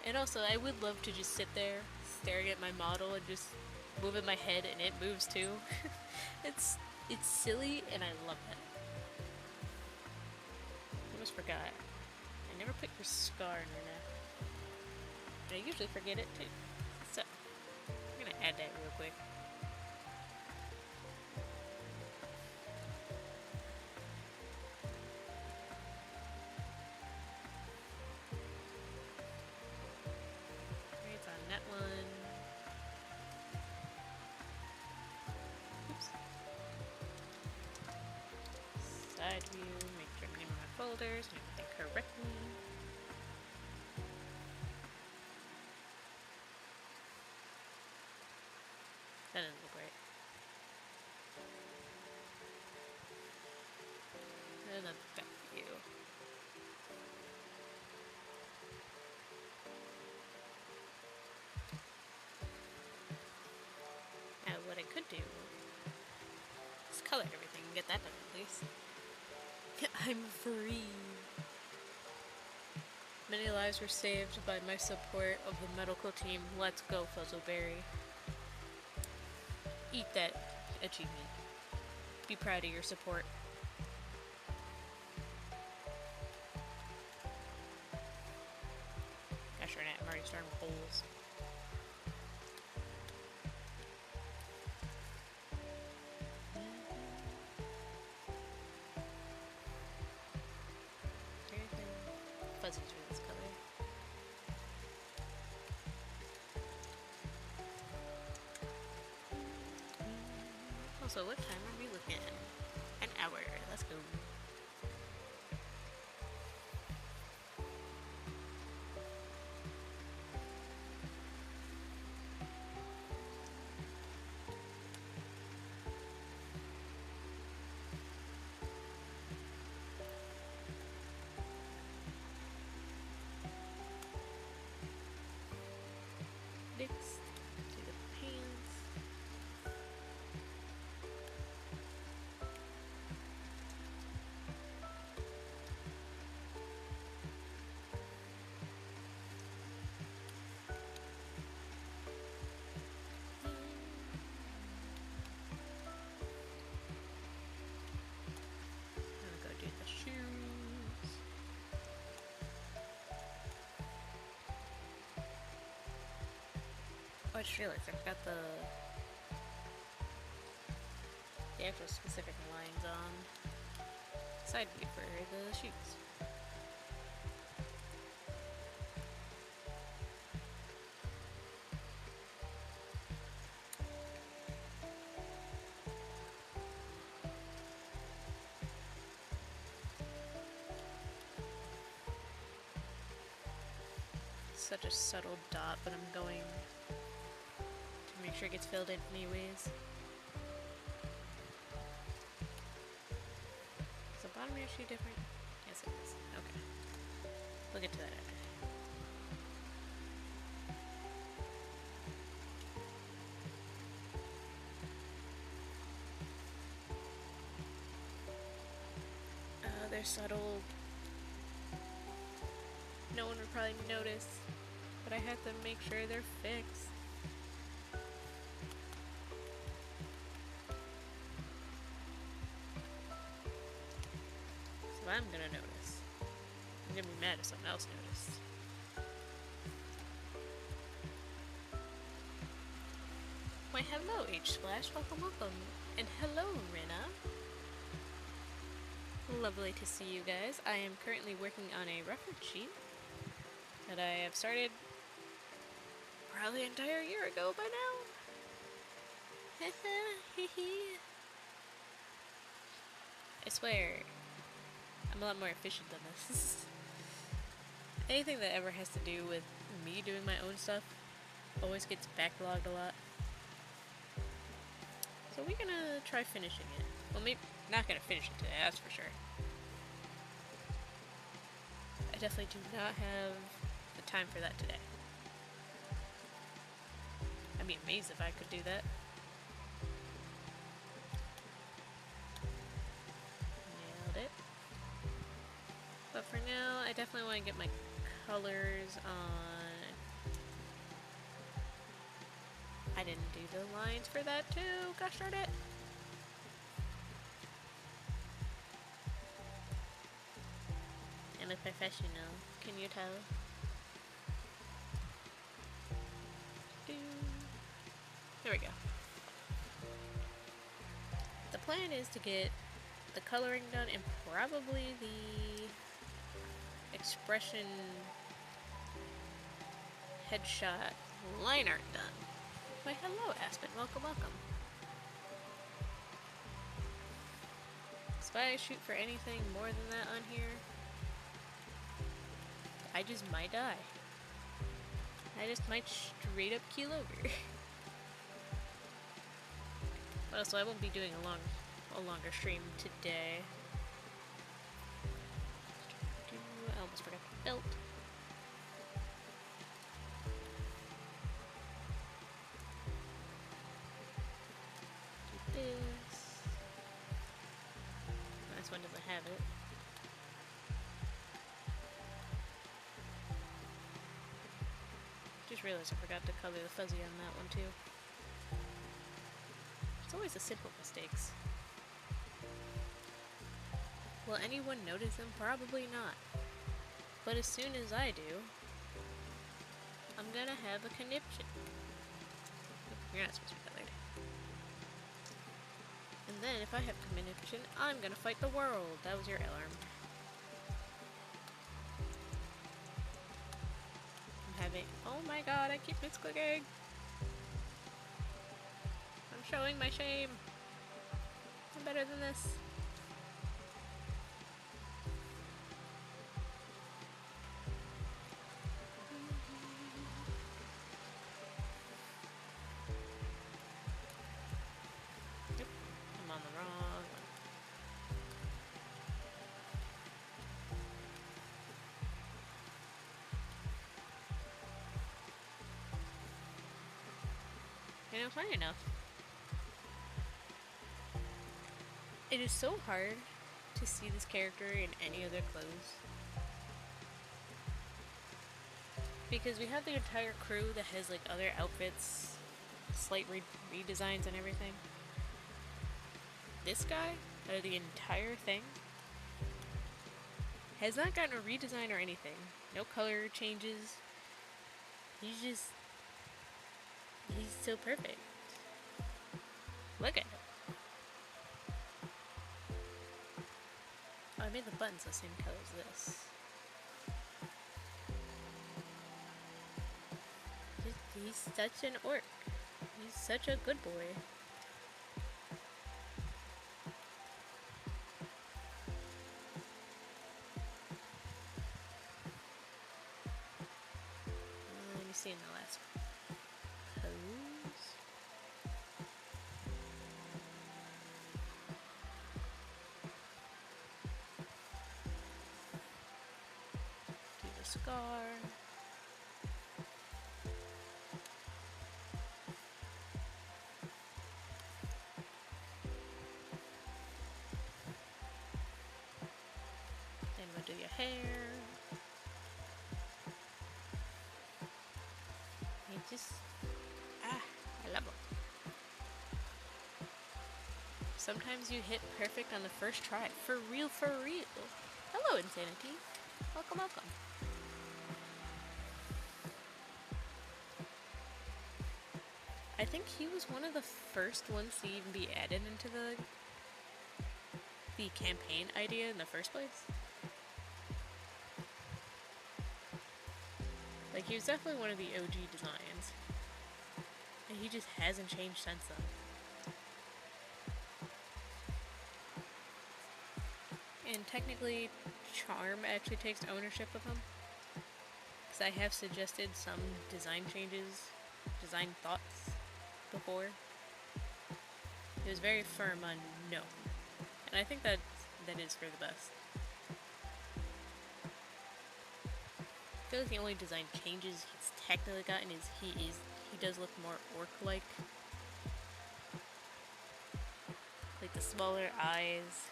And also, I would love to just sit there staring at my model and just moving my head, and it moves too. It's silly, and I love it. I almost forgot. I never put your scar in your neck. And I usually forget it too. So, I'm gonna add that real quick. It's on that one. Oops. Side view, make sure I'm naming my folders, make everything correctly. That doesn't look right. And a back view. Now what I could do is color everything and get that done at least. I'm free. Many lives were saved by my support of the medical team. Let's go, Fuzzleberry. Eat that achievement. Be proud of your support. Gosh darn it, I'm already starting with holes. Fuzzies are this color. Also, what time are we looking at? An hour. Let's go. Next, do the pants. I'm gonna go do the shoes. Oh, I just realized I forgot the actual specific lines on side view for the shoes. Such a subtle dot, but I'm going to make sure it gets filled in anyways. Is the bottom actually different? Yes, it is. Okay. We'll get to that after. They're subtle. No one would probably notice, but I have to make sure they're fixed. So I'm gonna notice. I'm gonna be mad if someone else noticed. Why hello H-Splash, welcome. And hello Rinna. Lovely to see you guys. I am currently working on a reference sheet that I have started probably an entire year ago by now. I swear, I'm a lot more efficient than this. Anything that ever has to do with me doing my own stuff always gets backlogged a lot. So we're gonna try finishing it. Well, maybe not gonna finish it today, that's for sure. I definitely do not have the time for that today. I'd be amazed if I could do that. Nailed it. But for now, I definitely want to get my colors on. I didn't do the lines for that too, gosh darn it. I'm a professional, can you tell? There we go. The plan is to get the coloring done and probably the expression headshot line art done. Why hello Aspen, welcome. So if I shoot for anything more than that on here, I just might die. I just might straight up keel over. Well, so I won't be doing a longer stream today. I almost forgot the belt. Do this. This one doesn't have it. just realized I forgot to color the fuzzy on that one too. It's always the simple mistakes. Will anyone notice them? Probably not. But as soon as I do, I'm gonna have a conniption. You're not supposed to be colored. And then if I have conniption, I'm gonna fight the world. That was your alarm. I'm having... Oh my god, I keep misclicking. I'm showing my shame. I'm better than this. Yep, I'm on the wrong one. You know, funny enough, it is so hard to see this character in any other clothes. Because we have the entire crew that has like other outfits, slight redesigns and everything. This guy, out of the entire thing, has not gotten a redesign or anything. No color changes. He's so perfect. Look at him. Oh, I made the buttons the same color as this. He's such an orc. He's such a good boy. Let me see in the last pose. Do the scar. Then we'll do your hair. I love it. Sometimes you hit perfect on the first try. For real, for real. Hello, Insanity. Welcome, welcome. I think he was one of the first ones to even be added into the campaign idea in the first place. Like, he was definitely one of the OG designs. And he just hasn't changed since then. And technically, Charm actually takes ownership of him. Because I have suggested some design changes, design thoughts before. He was very firm on no. And I think that is for the best. I feel like the only design changes he's technically gotten is he does look more orc-like. Like the smaller eyes.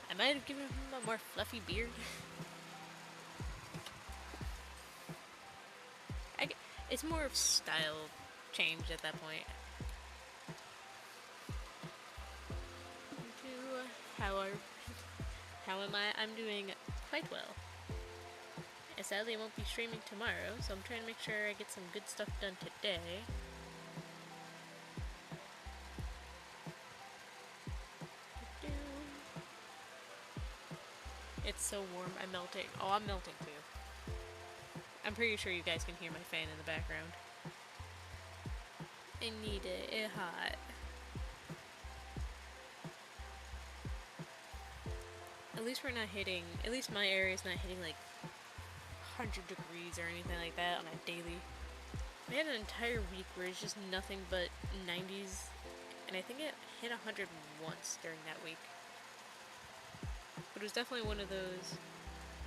I might have given him a more fluffy beard. It's more of style change at that point. How am I? I'm doing quite well. And sadly I won't be streaming tomorrow, so I'm trying to make sure I get some good stuff done today. It's so warm, I'm melting. Oh, I'm melting too. I'm pretty sure you guys can hear my fan in the background. I need it, it's hot. At least we're not hitting, at least my area is not hitting like 100 degrees or anything like that on a daily. We had an entire week where it's just nothing but 90s, and I think it hit 100 once during that week. But it was definitely one of those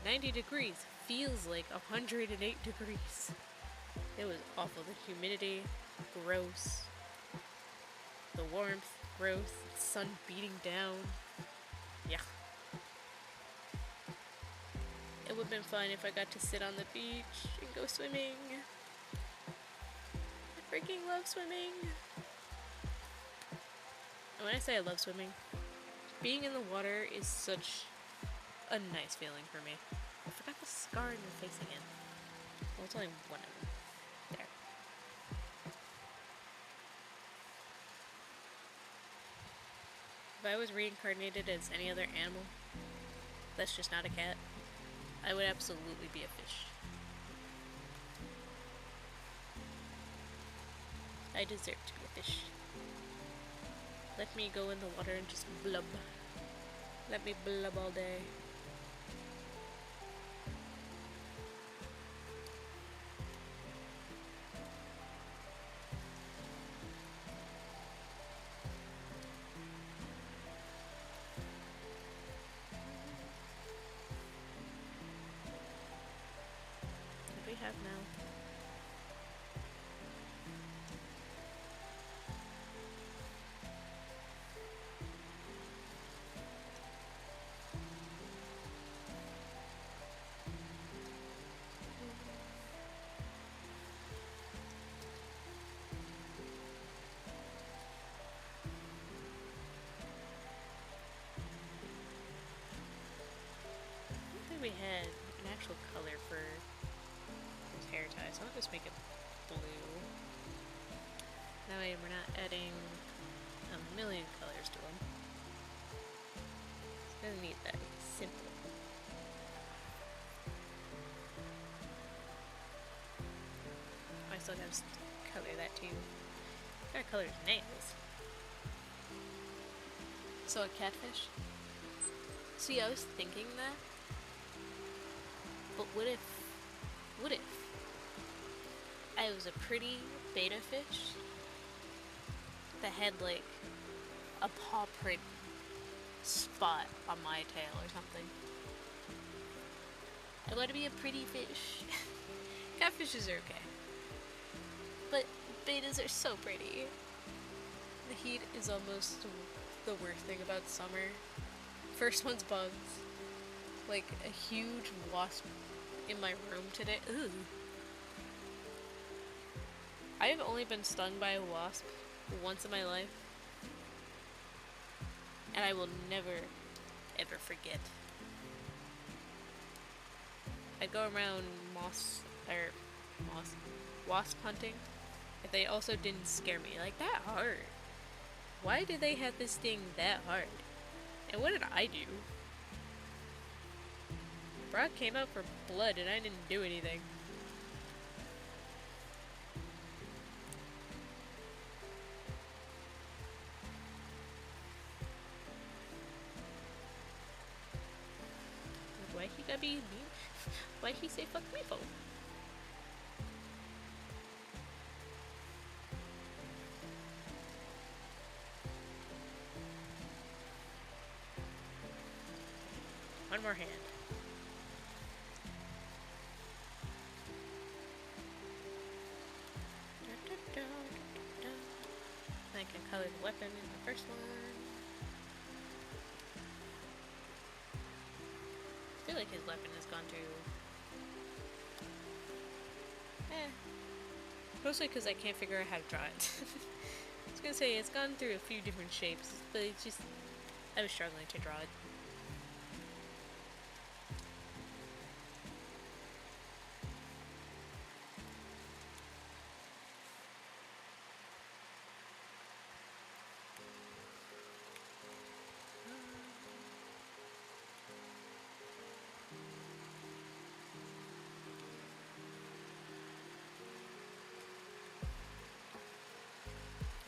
90 degrees feels like 108 degrees. It was awful. The humidity, gross. The warmth, gross. The sun beating down. Yeah. It would have been fun if I got to sit on the beach and go swimming. I freaking love swimming. And when I say I love swimming, being in the water is such a nice feeling for me. I forgot the scar on your face again. Well, it's only one of them. There. If I was reincarnated as any other animal that's just not a cat, I would absolutely be a fish. I deserve to be a fish. Let me go in the water and just blub. Let me blub all day. What do we have now? We had an actual color for his hair tie, so I'll just make it blue. That way we're not adding a million colors to them. It's gonna need that simple. I still gotta color that too. Gotta color his nails. So a catfish? See, I was thinking that. But what if I was a pretty beta fish that had like a paw print spot on my tail or something? I want to be a pretty fish. Catfishes are okay, but betas are so pretty. The heat is almost the worst thing about summer. First one's bugs. Like a huge wasp in my room today. Ooh. I have only been stung by a wasp once in my life. And I will never, ever forget. I'd go around wasp hunting. If they also didn't scare me like that hard. Why did they have this thing that hard? And what did I do? Brock came out for blood and I didn't do anything. Why he gotta be mean? Why he say fuck me for? One more hand. I can color the weapon in the first one. I feel like his weapon has gone through... Mostly because I can't figure out how to draw it. I was gonna say, it's gone through a few different shapes, but it's just... I was struggling to draw it.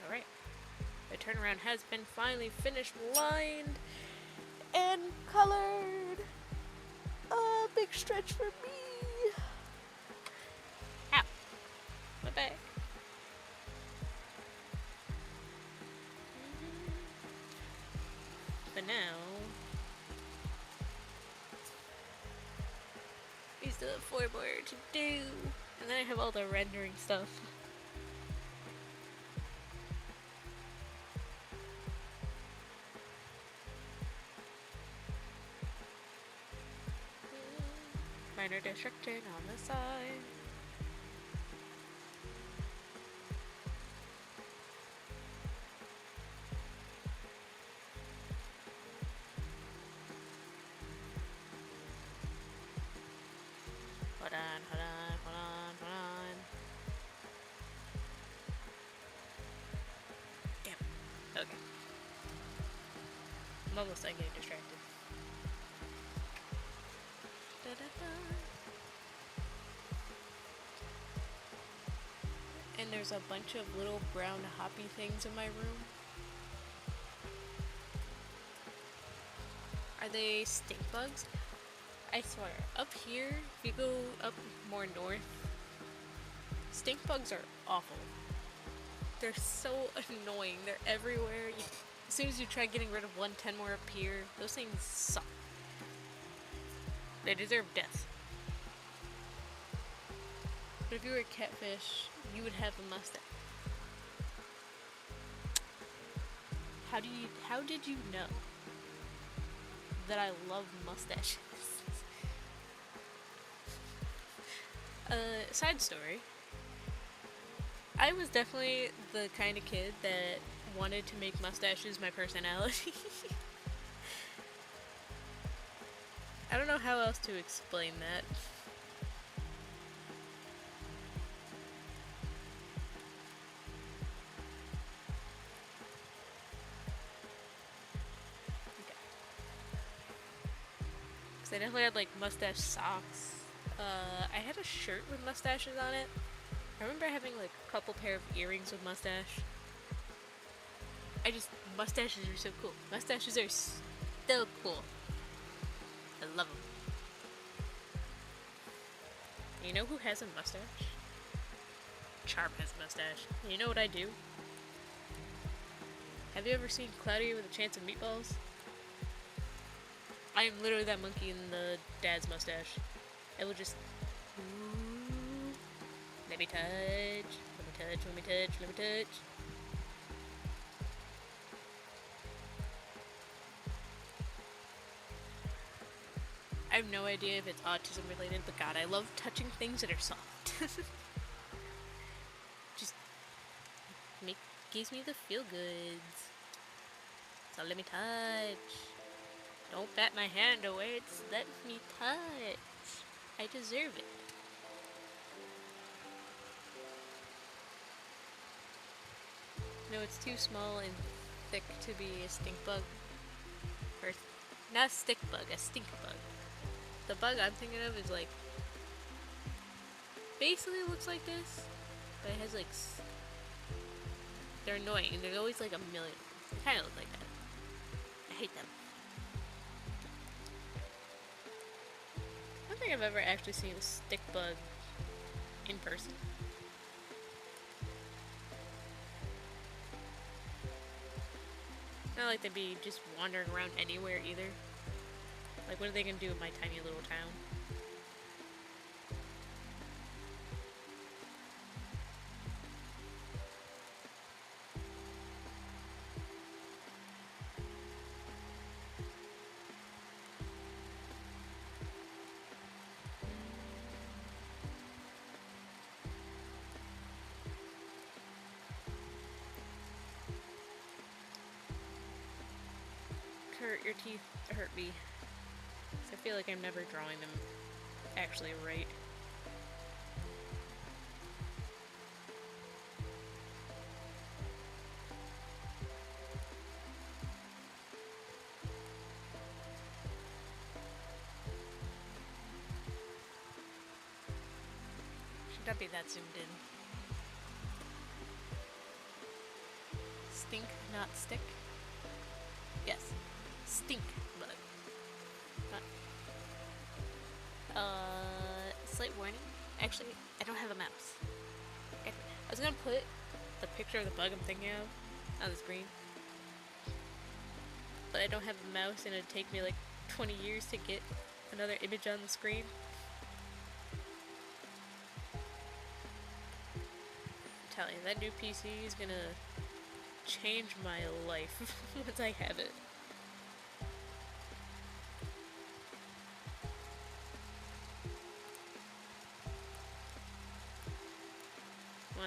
Alright, the turnaround has been finally finished, lined, and colored. A big stretch for me. Ow, my back. But now, we still have 4 more to do, and then I have all the rendering stuff. or distracting on the side. Hold on, hold on, hold on, hold on. Damn. Okay. I'm almost done getting distracted. Da-da-da. And there's a bunch of little brown hoppy things in my room. Are they stink bugs? I swear, up here, if you go up more north, stink bugs are awful. They're so annoying. They're everywhere. As soon as you try getting rid of one, 10 more appear. Those things suck. They deserve death. But if you were a catfish, you would have a mustache. How did you know that I love mustaches? Side story. I was definitely the kind of kid that wanted to make mustaches my personality. I don't know how else to explain that. Okay. Because I definitely had like mustache socks. I had a shirt with mustaches on it. I remember having like a couple pair of earrings with mustache. Mustaches are so cool. Mustaches are still cool. I love them. You know who has a mustache? Charm has a mustache. You know what I do? Have you ever seen Cloudy with a Chance of Meatballs? I am literally that monkey in the dad's mustache. It will just... Ooh, let me touch. Let me touch, let me touch, let me touch. I have no idea if it's autism related, but God, I love touching things that are soft. Just gives me the feel goods. So let me touch. Don't bat my hand away, it's let me touch. I deserve it. No, it's too small and thick to be a stink bug. Or, not a stick bug, a stink bug. The bug I'm thinking of is like, basically looks like this, but it has like, they're annoying, and there's always like a million. They kind of look like that. I hate them. I don't think I've ever actually seen a stick bug in person. Not like they'd be just wandering around anywhere either. Like, what are they gonna do in my tiny little town? Kurt, your teeth hurt me. I feel like I'm never drawing them actually right. Should not be that zoomed in. Stink, not stick? Yes. Stink bug. Slight warning. Actually, I don't have a mouse. Okay. I was gonna put the picture of the bug I'm thinking of on the screen, but I don't have a mouse and it'd take me like 20 years to get another image on the screen. I'm telling you, that new PC is gonna change my life once I have it.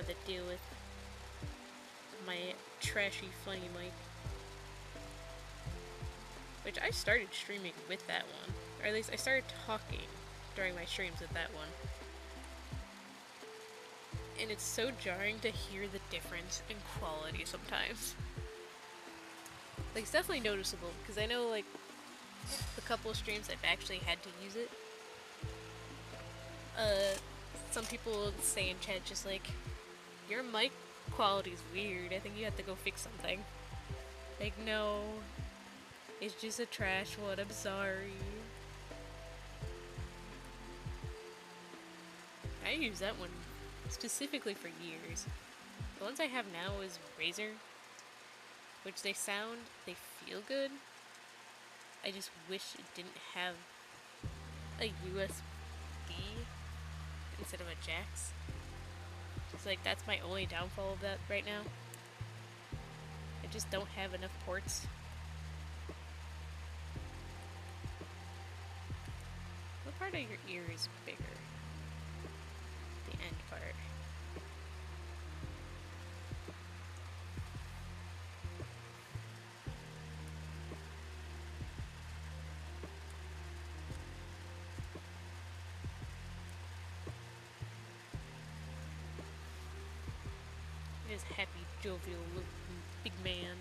have to deal with my trashy funny mic. Which I started streaming with that one. Or at least I started talking during my streams with that one. And it's so jarring to hear the difference in quality sometimes. Like, it's definitely noticeable, because I know, like, the couple of streams I've actually had to use it. Some people say in chat just like, your mic quality's weird, I think you have to go fix something. Like, no, it's just a trash one, I'm sorry. I use that one specifically for years. The ones I have now is Razer, which they feel good. I just wish it didn't have a USB instead of a Jax. It's like, that's my only downfall of that right now. I just don't have enough ports. What part of your ear is bigger? The end part. It is happy, jovial, big man.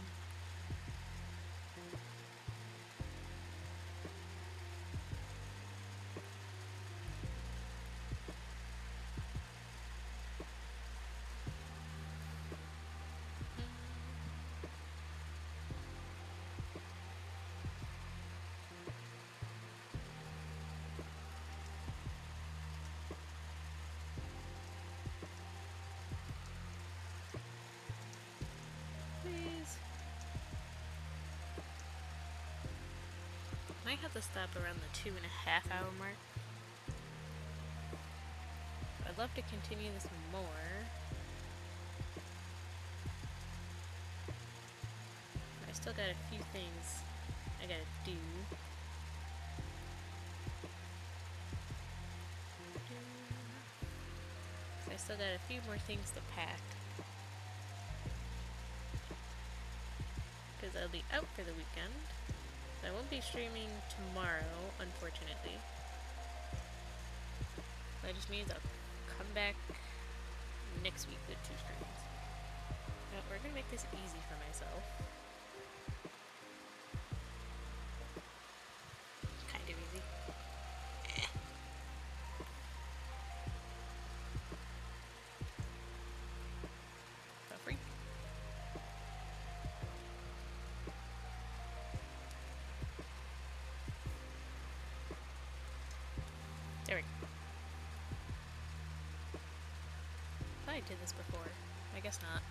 Please. Might have to stop around the 2.5 hour mark. I'd love to continue this more. I still got a few things I gotta do. So I still got a few more things to pack. Because I'll be out for the weekend. So I won't be streaming tomorrow, unfortunately. That just means I'll come back next week with 2 streams. Now, we're gonna make this easy for myself. Kind of easy. Free. There we go. I did this before. I guess not.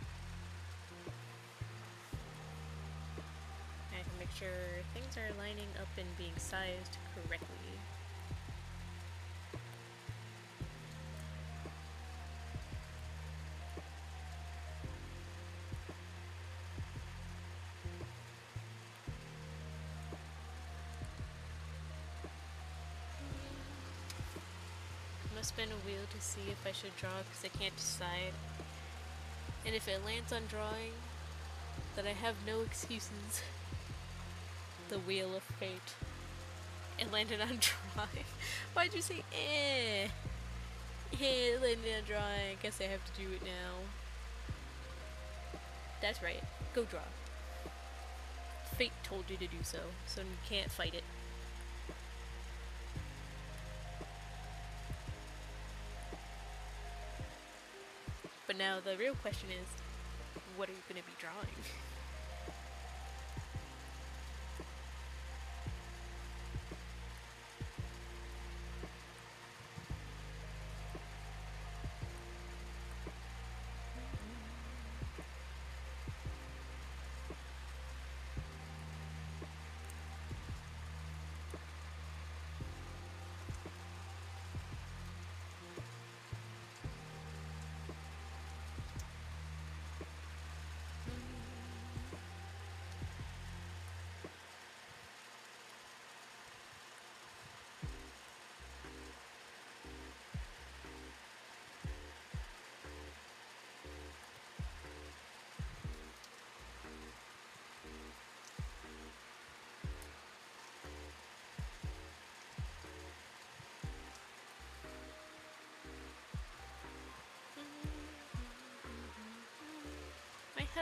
I can make sure things are lining up and being sized correctly. Spin a wheel to see if I should draw because I can't decide. And if it lands on drawing, then I have no excuses. The wheel of fate. It landed on drawing. Why'd you say eh? It landed on drawing. I guess I have to do it now. That's right. Go draw. Fate told you to do so, so you can't fight it. But now the real question is, what are you going to be drawing?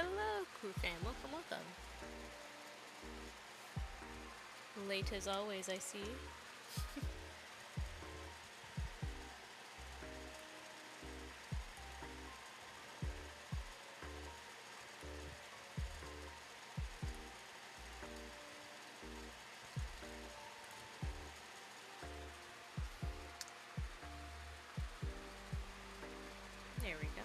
Hello, crew fam. Welcome, welcome. Late as always, I see. There we go.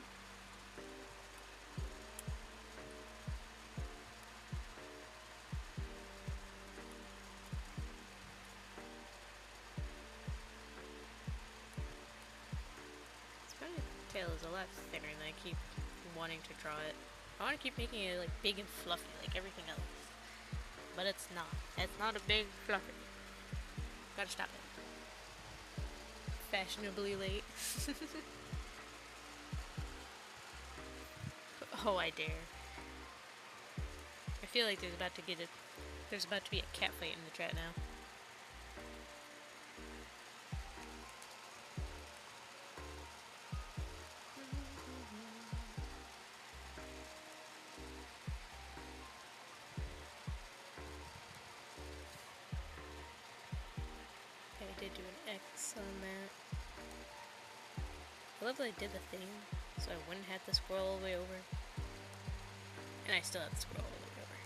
This tail is a lot thinner than I keep wanting to draw it. I want to keep making it like big and fluffy like everything else. But it's not. It's not a big fluffy. Gotta stop it. Fashionably late. Oh, I dare. I feel like there's about to be a cat fight in the chat now. Okay, I did do an X on that. I love that I did the thing, so I wouldn't have to scroll all the way over. And I still have to scroll all the way over.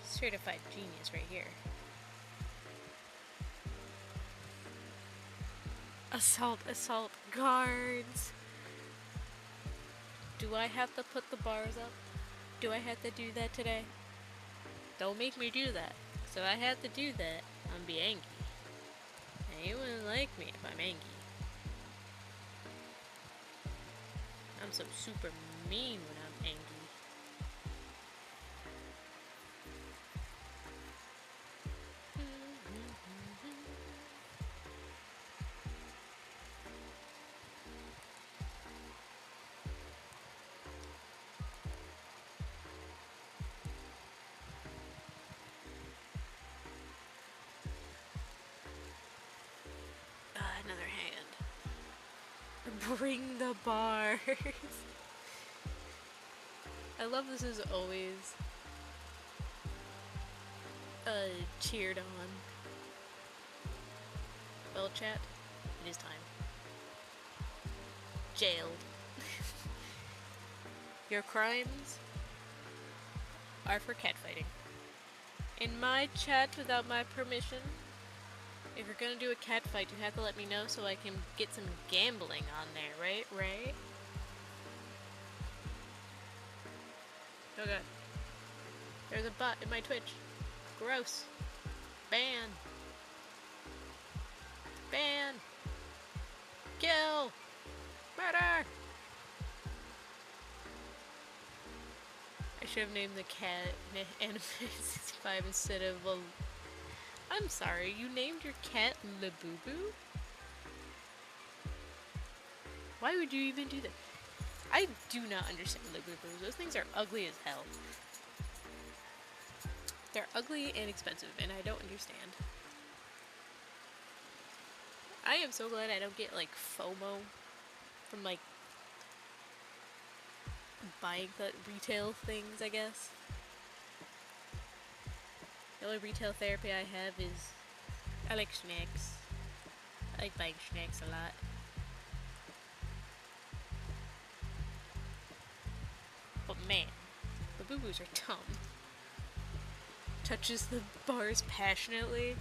Certified genius right here. Assault guards! Do I have to put the bars up? Do I have to do that today? Don't make me do that. So I have to do that, I'm be angry. And you wouldn't like me if I'm angry. I'm so super mean when I'm angry. Another hand. Bring the bars. I love this is always cheered on. Well, chat, it is time. Jailed. Your crimes are for catfighting. In my chat without my permission. If you're gonna do a cat fight, you have to let me know so I can get some gambling on there, right? Right? Oh god. There's a bot in my Twitch. Gross. Ban. Ban. Kill. Murder. I should have named the cat Anime 65 instead of I'm sorry, you named your cat Labubu? Why would you even do that? I do not understand Labubus. Those things are ugly as hell. They're ugly and expensive, and I don't understand. I am so glad I don't get, like, FOMO from, like, buying the retail things, I guess. The only retail therapy I have is I like snacks. I like buying snacks a lot. But man, the boo-boos are dumb. Touches the bars passionately.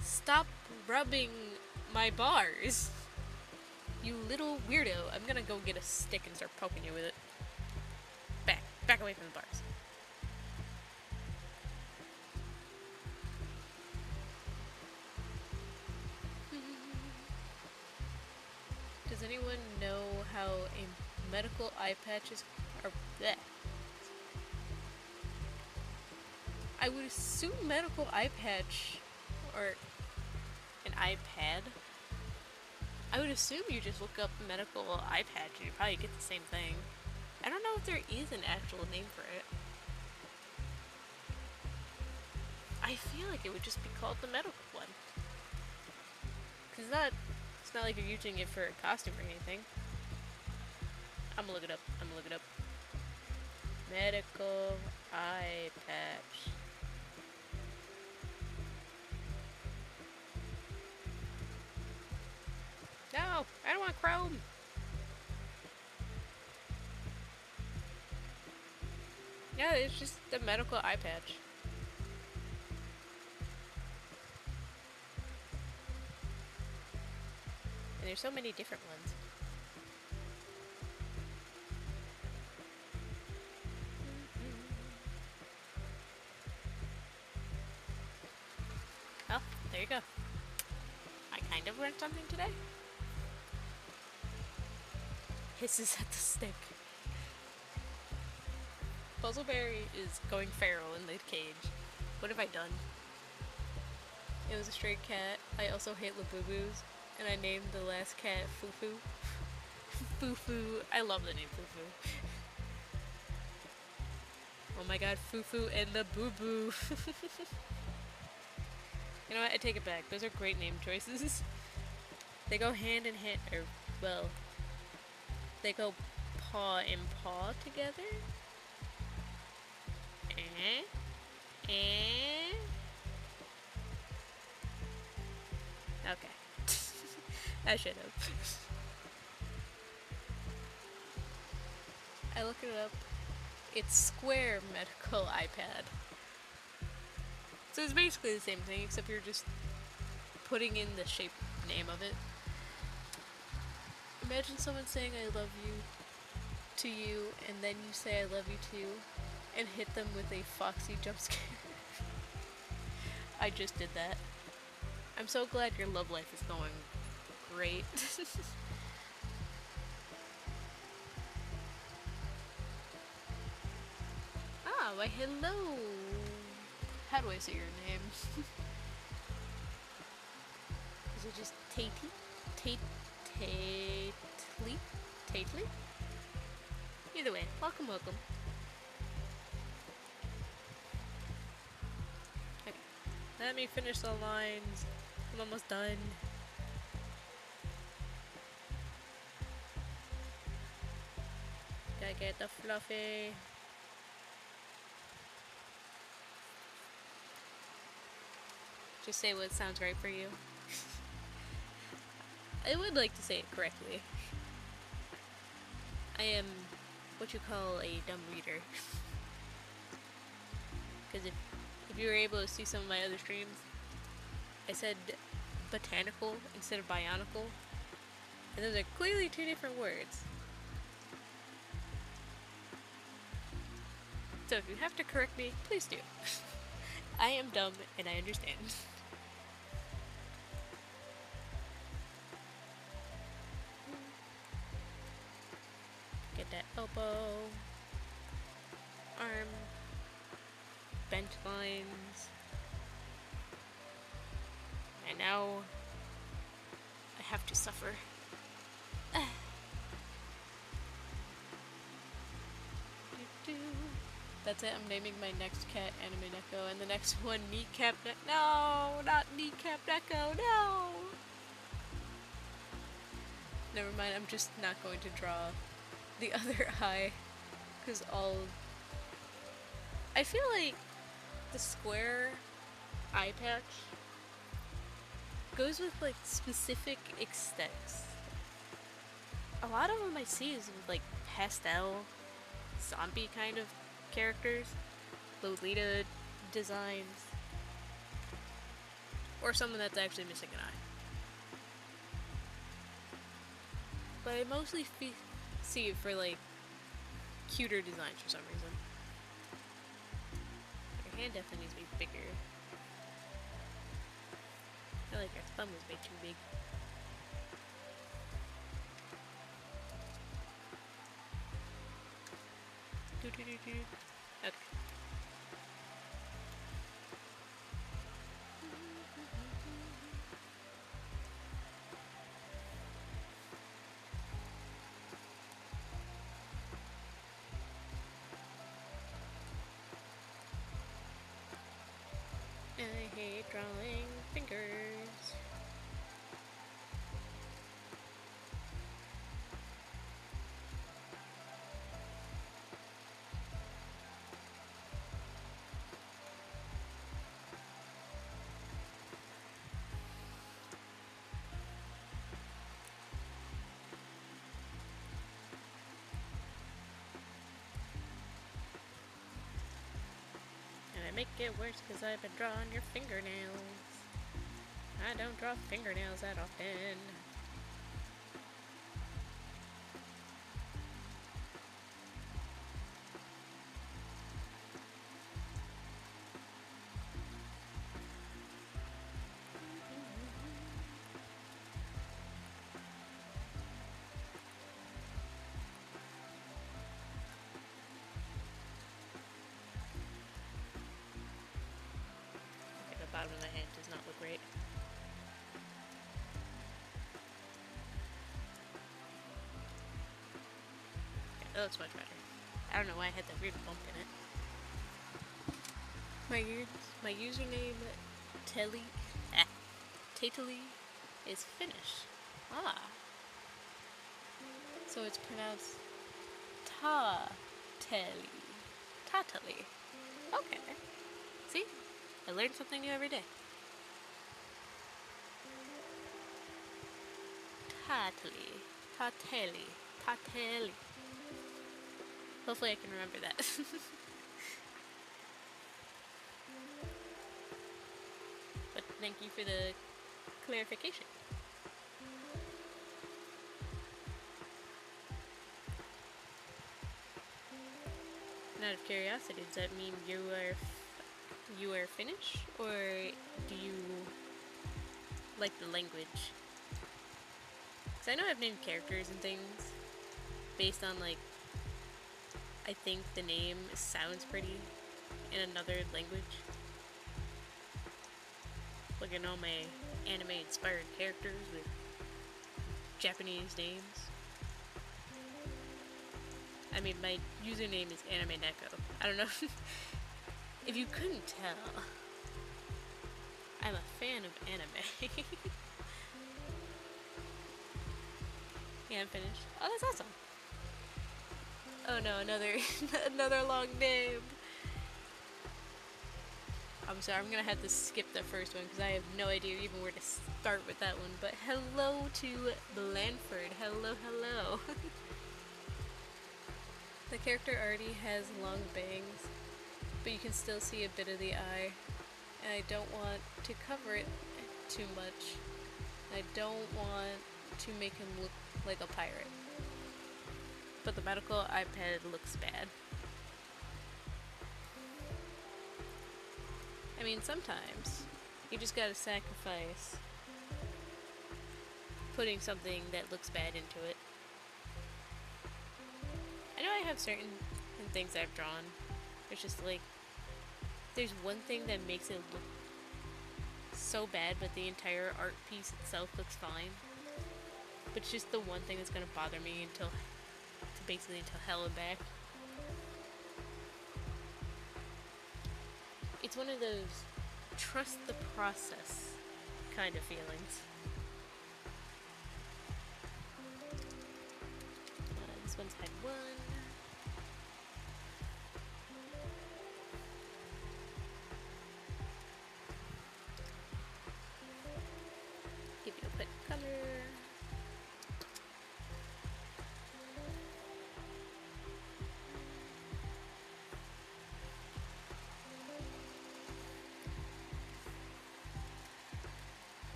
Stop rubbing my bars. You little weirdo. I'm gonna go get a stick and start poking you with it. Back away from the bars. Does anyone know how a medical eye patch is... bleh. I would assume medical eye patch, or an iPad, I would assume you just look up medical eye patch and you probably get the same thing. I don't know if there is an actual name for it. I feel like it would just be called the medical one. Because that It's not like you're using it for a costume or anything. I'm gonna look it up. I'm gonna look it up. Medical eye patch. No, I don't want chrome. Yeah, it's just the medical eye patch. And there's so many different ones. Oh, there you go. I kind of learned something today. Hisses at the stick. Puzzleberry is going feral in the cage. What have I done? It was a stray cat. I also hate Labubus, and I named the last cat Fufu. Fufu. I love the name Fufu. Oh my god, Fufu and the Boo Boo. You know what? I take it back. Those are great name choices. They go hand in hand, or, well, they go paw in paw together. Okay. I should have. I looked it up. It's Square Medical iPad. So it's basically the same thing, except you're just putting in the shape name of it. Imagine someone saying I love you to you, and then you say I love you too, and hit them with a foxy jump scare. I just did that. I'm so glad your love life is going great. Ah, why hello. How do I say your name? Is it just Tatey? Tately? Tately? Either way, welcome, welcome. Okay, let me finish the lines. I'm almost done. Gotta get the fluffy. Just say what sounds right for you. I would like to say it correctly. I am what you call a dumb reader. Because if you were able to see some of my other streams, I said botanical instead of bionical. And those are clearly two different words. So if you have to correct me, please do. I am dumb and I understand. Get that elbow, arm, bench lines, and now I have to suffer. That's it, I'm naming my next cat Anime Neko, and the next one Kneecap Neko. No, not Kneecap Neko, no! Never mind, I'm just not going to draw the other eye, because I feel like the square eye patch goes with like specific aesthetics. A lot of them I see is with like pastel, zombie kind of characters, Lolita designs, or someone that's actually missing an eye. But I mostly see it for like cuter designs for some reason. Your hand definitely needs to be bigger. I feel like your thumb is way too big. Okay. I hate drawing fingers. gonna make it worse because I've been drawing your fingernails. I don't draw fingernails that often. The bottom of the hand does not look great. Okay, that looks much better. I don't know why I had that weird bump in it. My username Tately is Finnish. Ah. So it's pronounced Ta-telly. Tately. Okay. See? I learn something new every day. Tately. Tateli. Tateli. Hopefully I can remember that. But thank you for the clarification. And out of curiosity, does that mean you are Finnish, or do you like the language? Because I know I've named characters and things based on, like, I think the name sounds pretty in another language. Like, I know my anime-inspired characters with Japanese names. I mean, my username is Anime Neko. I don't know if you couldn't tell. I'm a fan of anime. Yeah, I'm finished. Oh, that's awesome. Oh no, another long name. I'm sorry, I'm gonna have to skip the first one because I have no idea even where to start with that one. But hello to Blandford. Hello, hello. The character already has long bangs, but you can still see a bit of the eye. And I don't want to cover it too much. I don't want to make him look like a pirate. But the medical iPad looks bad. I mean, sometimes you just gotta sacrifice putting something that looks bad into it. I know I have certain things I've drawn. It's just like, there's one thing that makes it look so bad, but the entire art piece itself looks fine. But it's just the one thing that's gonna bother me until hell and back. It's one of those trust the process kind of feelings. This one's had one. Give you a quick color.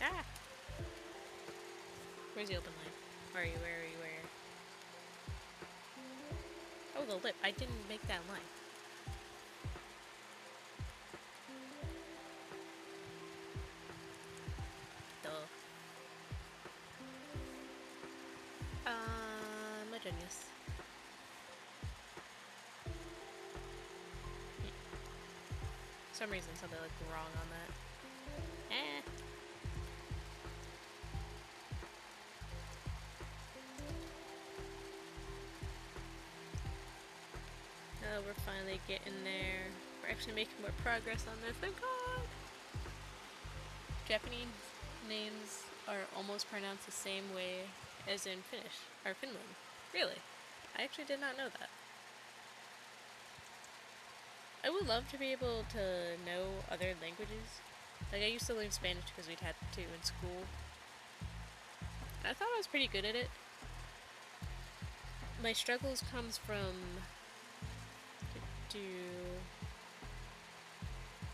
Ah! Where's the open line? Where are you? Where are you? Where? Oh, the lip. I didn't make that line. Duh. My genius. For some reason, something looked wrong on that. Eh. Oh, we're finally getting there. We're actually making more progress on this. Thank God! Japanese names are almost pronounced the same way as in Finnish, or Finland. Really? I actually did not know that. I would love to be able to know other languages. Like, I used to learn Spanish because we'd had to in school. And I thought I was pretty good at it. My struggles comes from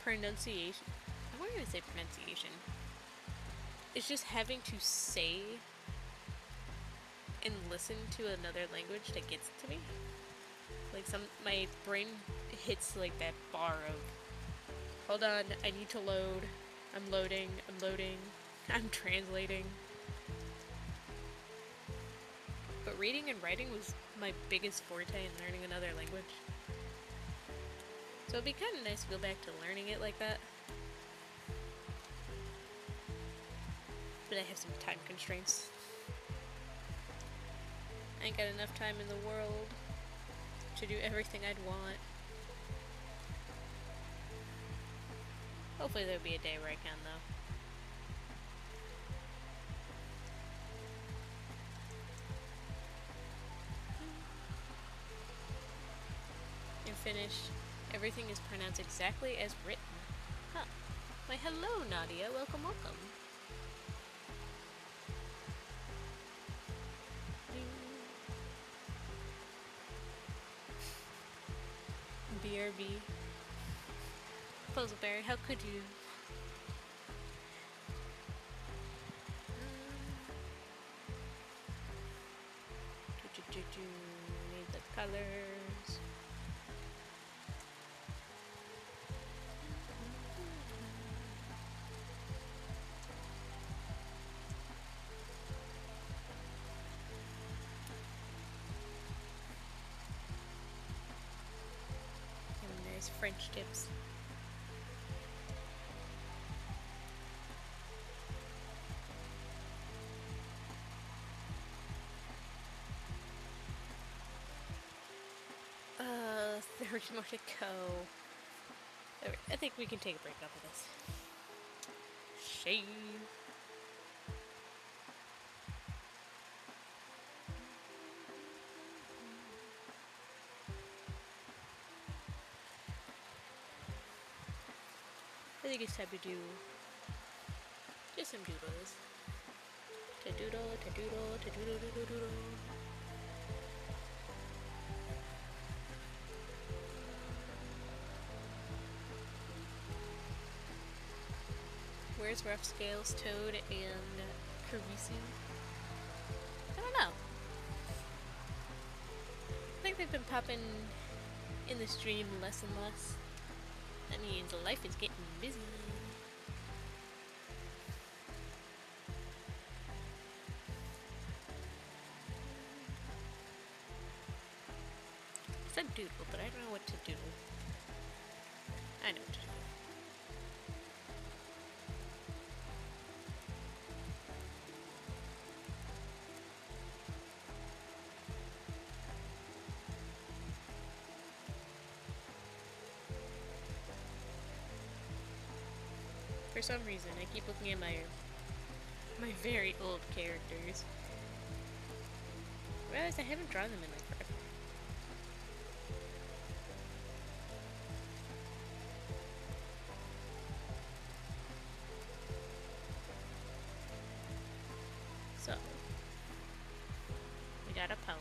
pronunciation. I won't even say pronunciation. It's just having to say and listen to another language that gets to me. Like my brain hits like that bar of, hold on, I need to load. I'm loading. I'm translating. But reading and writing was my biggest forte in learning another language. So it'd be kind of nice to go back to learning it like that. But I have some time constraints. I ain't got enough time in the world to do everything I'd want. Hopefully there'll be a day where I can, though. In Finnish, everything is pronounced exactly as written. Huh. Why, hello, Nadia. Welcome, welcome. BRB. Puzzleberry, how could you? Need the colors. And there's French tips. There's more to go. I think we can take a break off of this. Shave. I think it's time to do just some doodles. To doodle, to doodle, to doodle, doodle, doodle. Where's Rough Scales, Toad, and Kurisu? I don't know. I think they've been popping in the stream less and less. That means life is getting busy. I said doodle, but I don't know what to do. I know what to do. For some reason, I keep looking at my very old characters. I realize I haven't drawn them in like forever. So, we got a poem.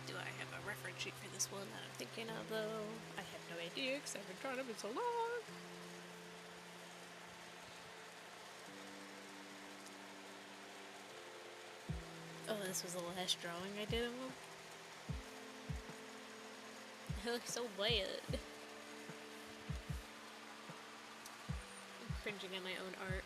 Do I have a reference sheet for this one that I'm thinking of, though? I have no idea because I haven't drawn them in so long. Oh, this was the last drawing I did of them? It looks so bad. I'm cringing at my own art.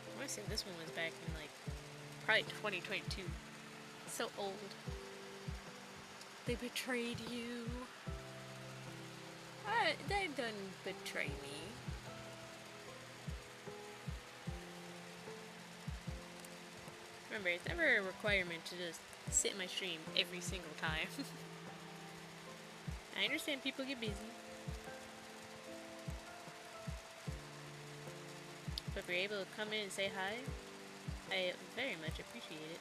I want to say this one was back in like probably 2022. So old. They betrayed you. They done betray me. Remember, it's never a requirement to just sit in my stream every single time. I understand people get busy. But if you're able to come in and say hi, I very much appreciate it.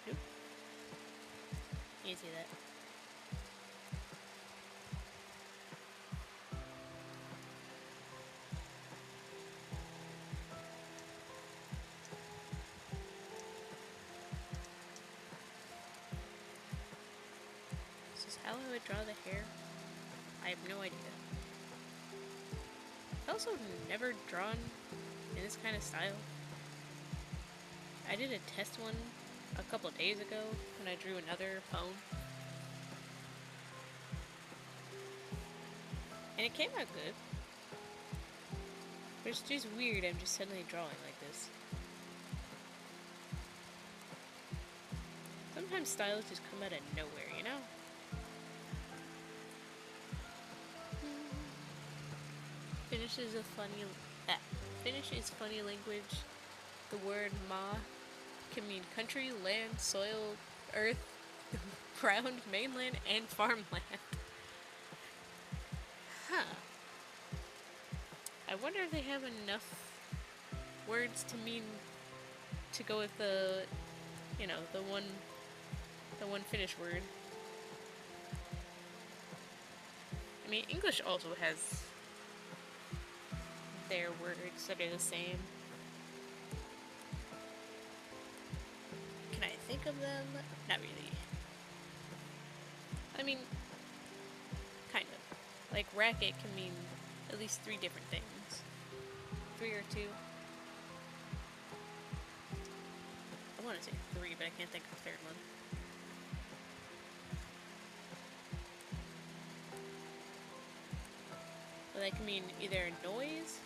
Nope. You see that? This is how I would draw the hair. I have no idea. I've also never drawn in this kind of style. I did a test one a couple days ago when I drew another phone. And it came out good. But it's just weird I'm just suddenly drawing like this. Sometimes styles just come out of nowhere, you know? Finnish is funny language. The word ma can mean country, land, soil, earth, ground, mainland, and farmland. Huh. I wonder if they have enough words to mean to go with the, you know, the one Finnish word. I mean, English also has their words that are the same. Can I think of them? Not really. I mean, kind of. Like, racket can mean at least 3 different things. 3 or 2. I want to say 3, but I can't think of the third one. Well, that can mean either a noise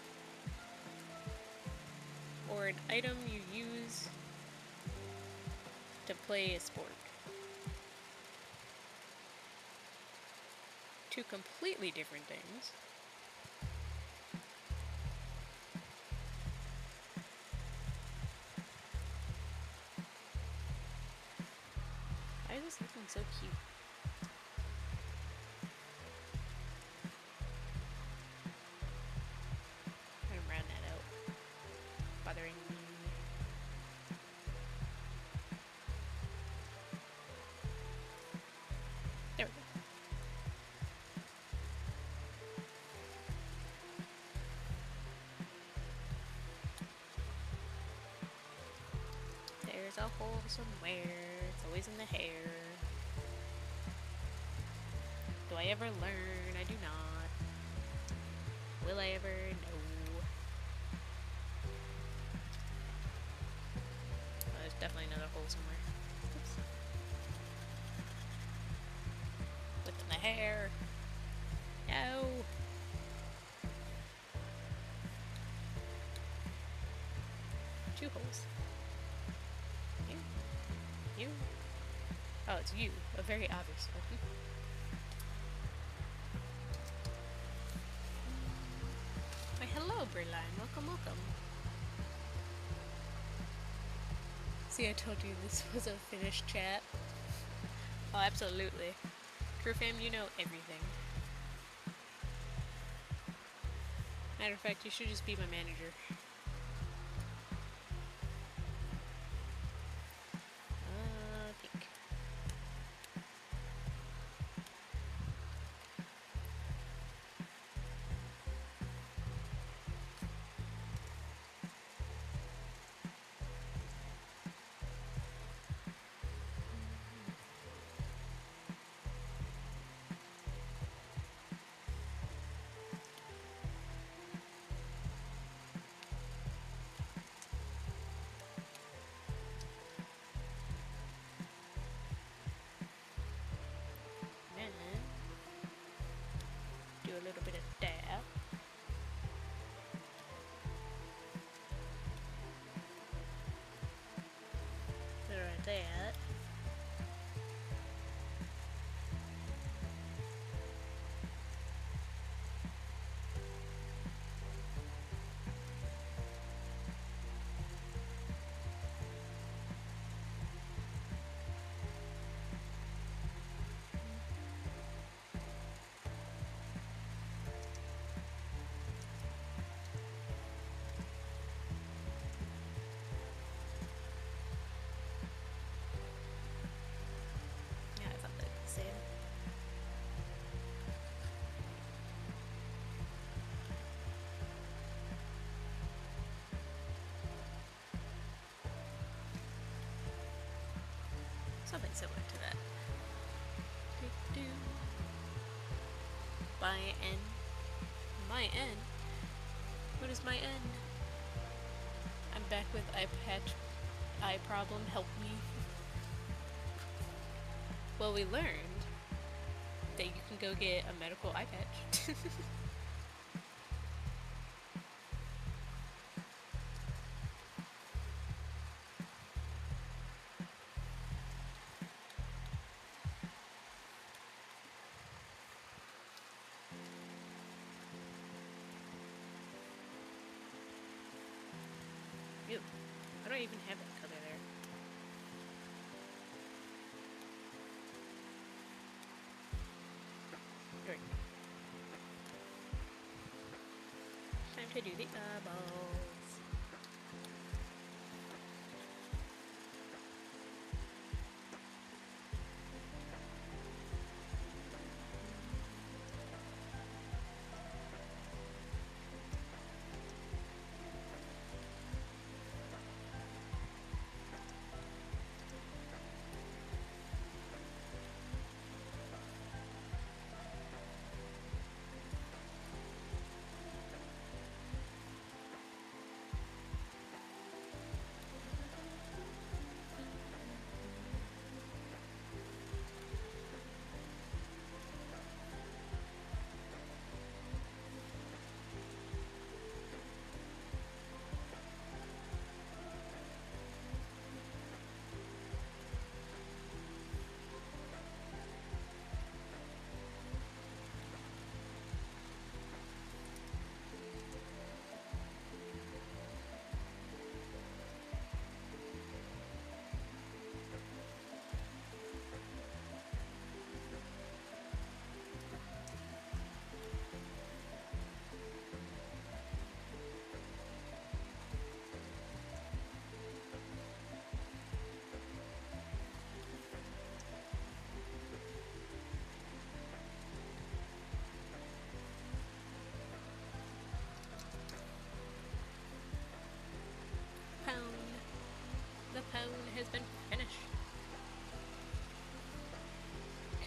or an item you use to play a sport. 2 completely different things. Why is this looking so cute? I'm gonna round that out. Bothering me. There we go. There's a hole somewhere. It's always in the hair. Do I ever learn? I do not. Will I ever? No. Oh, there's definitely another hole somewhere. Oops. Within the hair. No. Two holes. You. Oh, it's you. A very obvious one. Why, hello, Brilline. Welcome, welcome. See, I told you this was a Finnish chat. Oh, absolutely. Crew fam, you know everything. Matter of fact, you should just be my manager. Pink. that. Yeah, I thought they'd be the same. Something similar to that. Do-do. My N. My N? What is my N? I'm back with eye patch, eye problem, help me. Well, we learned that you can go get a medical eye patch. Ew. I don't even have that color there. Right. Time to do the eyeballs. The pound has been finished.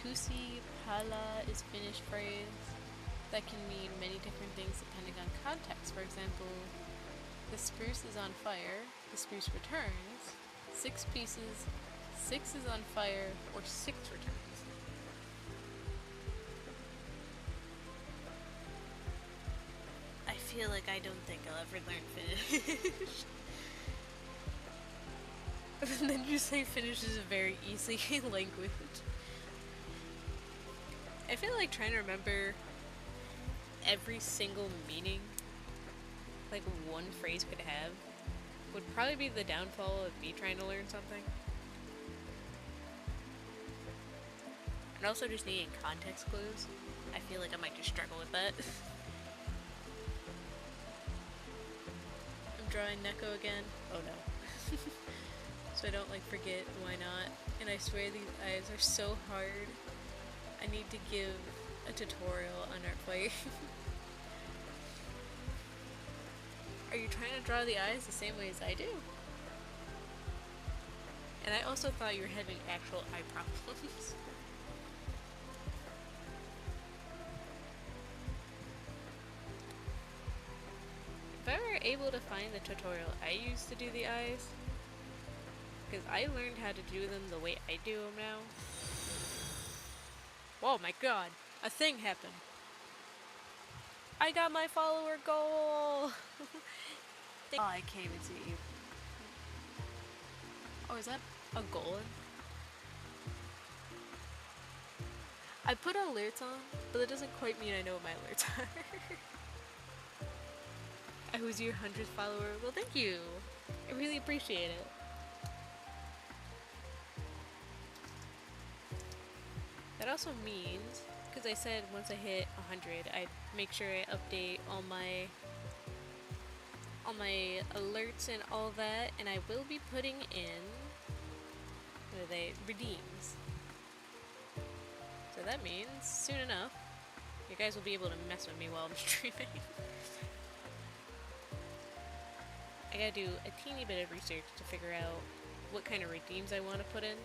Kusi pala is finished phrase that can mean many different things depending on context. For example, the spruce is on fire, the spruce returns, 6 pieces, 6 is on fire, or 6 returns. I feel like I don't think I'll ever learn Finnish. And then you say Finnish is a very easy language. I feel like trying to remember every single meaning like one phrase could have would probably be the downfall of me trying to learn something. And also just needing context clues. I feel like I might just struggle with that. I'm drawing Neko again. Oh no. So I don't like forget why not. And I swear these eyes are so hard. I need to give a tutorial on Artplay. Are you trying to draw the eyes the same way as I do? And I also thought you were having actual eye problems. If I were able to find the tutorial I used to do the eyes, because I learned how to do them the way I do them now. Oh my god, a thing happened. I got my follower goal! Oh, I can't even see you. Oh, is that A goal? I put alerts on, but that doesn't quite mean I know what my alerts are. I was your 100th follower. Well, thank you. I really appreciate it. That also means, because I said once I hit 100, I'd make sure I update all my alerts and all that, and I will be putting in, what are they, redeems. So that means, soon enough, you guys will be able to mess with me while I'm streaming. I gotta do a teeny bit of research to figure out what kind of redeems I want to put in.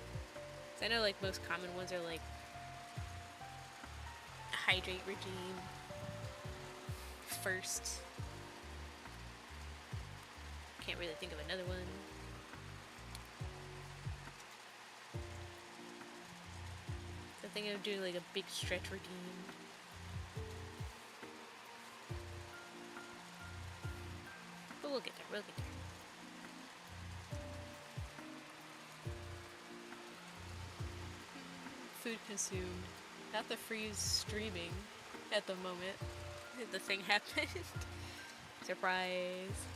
So I know like most common ones are like hydrate regime, first. Can't really think of another one. So I think I would do like a big stretch redeem. But we'll get there, we'll get there. Food consumed. Not the freeze streaming at the moment. The thing happened. Surprise.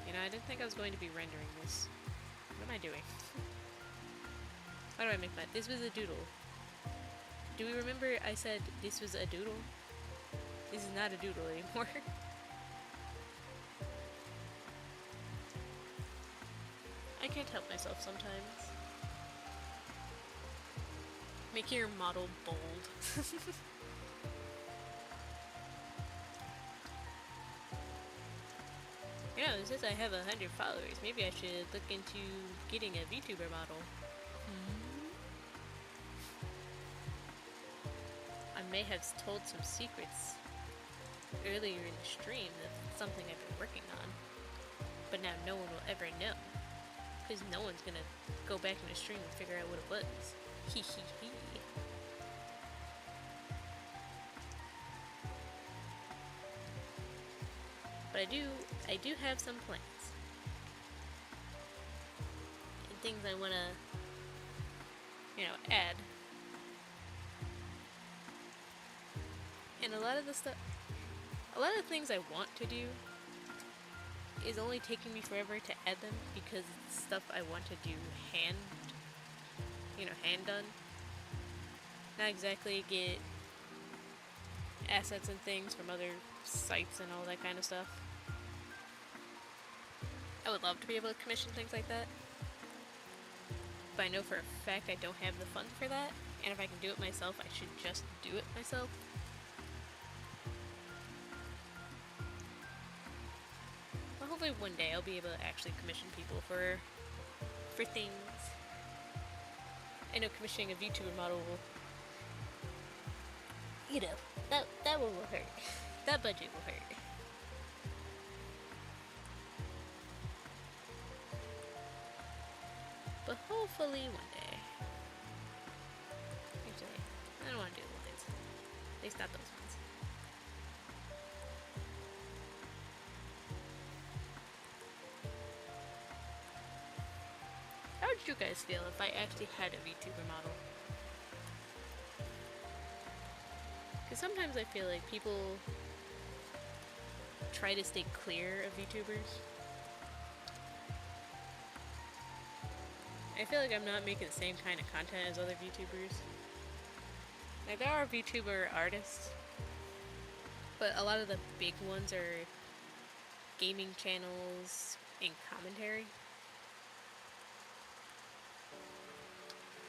You know, I didn't think I was going to be rendering this. What am I doing? Why do I make that? This was a doodle. Do we remember I said this was a doodle? This is not a doodle anymore. I can't help myself sometimes. Make your model bold. You know, since I have 100 followers, maybe I should look into getting a VTuber model. I may have told some secrets earlier in the stream of something I've been working on. But now no one will ever know. Because no one's gonna go back in the stream and figure out what it was. Hee hee hee. But I do have some plans. And things I wanna, add. And a lot of the things I want to do is only taking me forever to add them because it's stuff I want to do hand done. Not exactly get assets and things from other sites and all that kind of stuff. I would love to be able to commission things like that. But I know for a fact I don't have the funds for that. And if I can do it myself, I should just do it myself. But hopefully one day I'll be able to actually commission people for things. I know commissioning a VTuber model will, that will hurt. That budget will hurt. But hopefully one day. Actually, I don't want to do the lines. At least not those ones. How would you guys feel if I actually had a VTuber model? Because sometimes I feel like people try to stay clear of VTubers. I feel like I'm not making the same kind of content as other VTubers. Like, there are VTuber artists, but a lot of the big ones are gaming channels and commentary.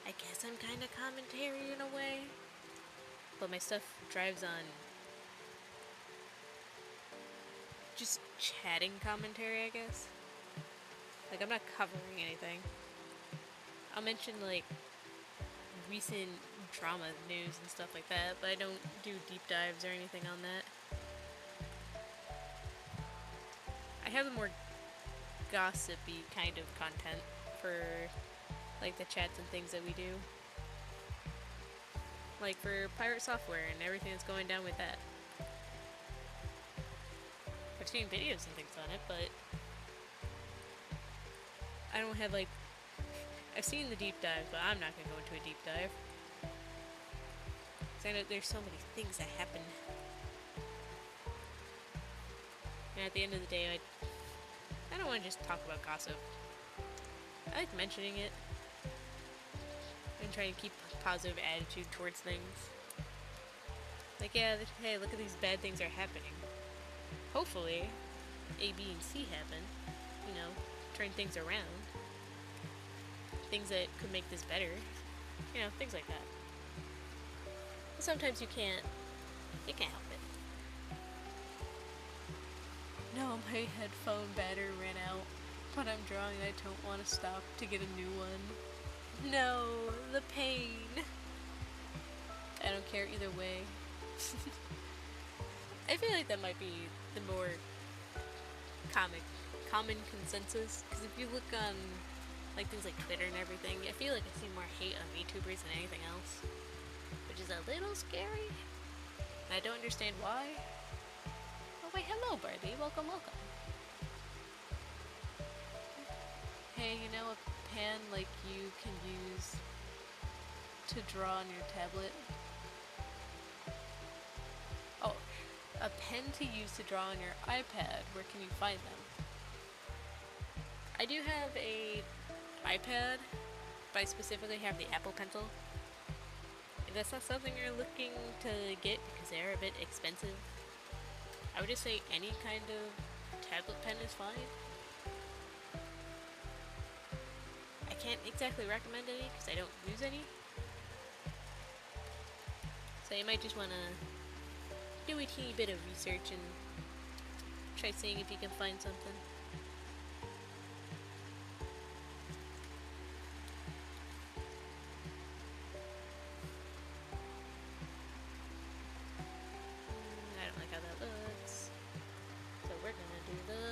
I guess I'm kind of commentary in a way, but my stuff drives on just chatting commentary, I guess. Like, I'm not covering anything. I'll mention, like, recent drama news and stuff like that, but I don't do deep dives or anything on that. I have the more gossipy kind of content for, like, the chats and things that we do. Like, for Pirate Software and everything that's going down with that. I've seen videos and things on it, but I don't have like. I've seen the deep dive, but I'm not gonna go into a deep dive. Cause I know there's so many things that happen. And at the end of the day, I don't want to just talk about gossip. I like mentioning it and trying to keep a positive attitude towards things. Like, yeah, hey, look at these bad things are happening. Hopefully, A, B, and C happen. You know, turn things around. Things that could make this better. You know, things like that. But sometimes you can't help it. No, my headphone battery ran out, but I'm drawing and I don't want to stop to get a new one. No, the pain. I don't care either way. I feel like that might be the more common consensus, because if you look on like things like Twitter and everything, I feel like I see more hate on VTubers than anything else, which is a little scary, and I don't understand why. Oh wait, hello Birdie, welcome. Hey, you know a pen like you can use to draw on your tablet? Oh, a pen to use to draw on your iPad. Where can you find them? I do have a iPad, but I specifically have the Apple Pencil. If that's not something you're looking to get because they're a bit expensive, I would just say any kind of tablet pen is fine. I can't exactly recommend any because I don't use any. So you might just want to do a teeny bit of research and try seeing if you can find something. I don't like how that looks. So we're gonna do the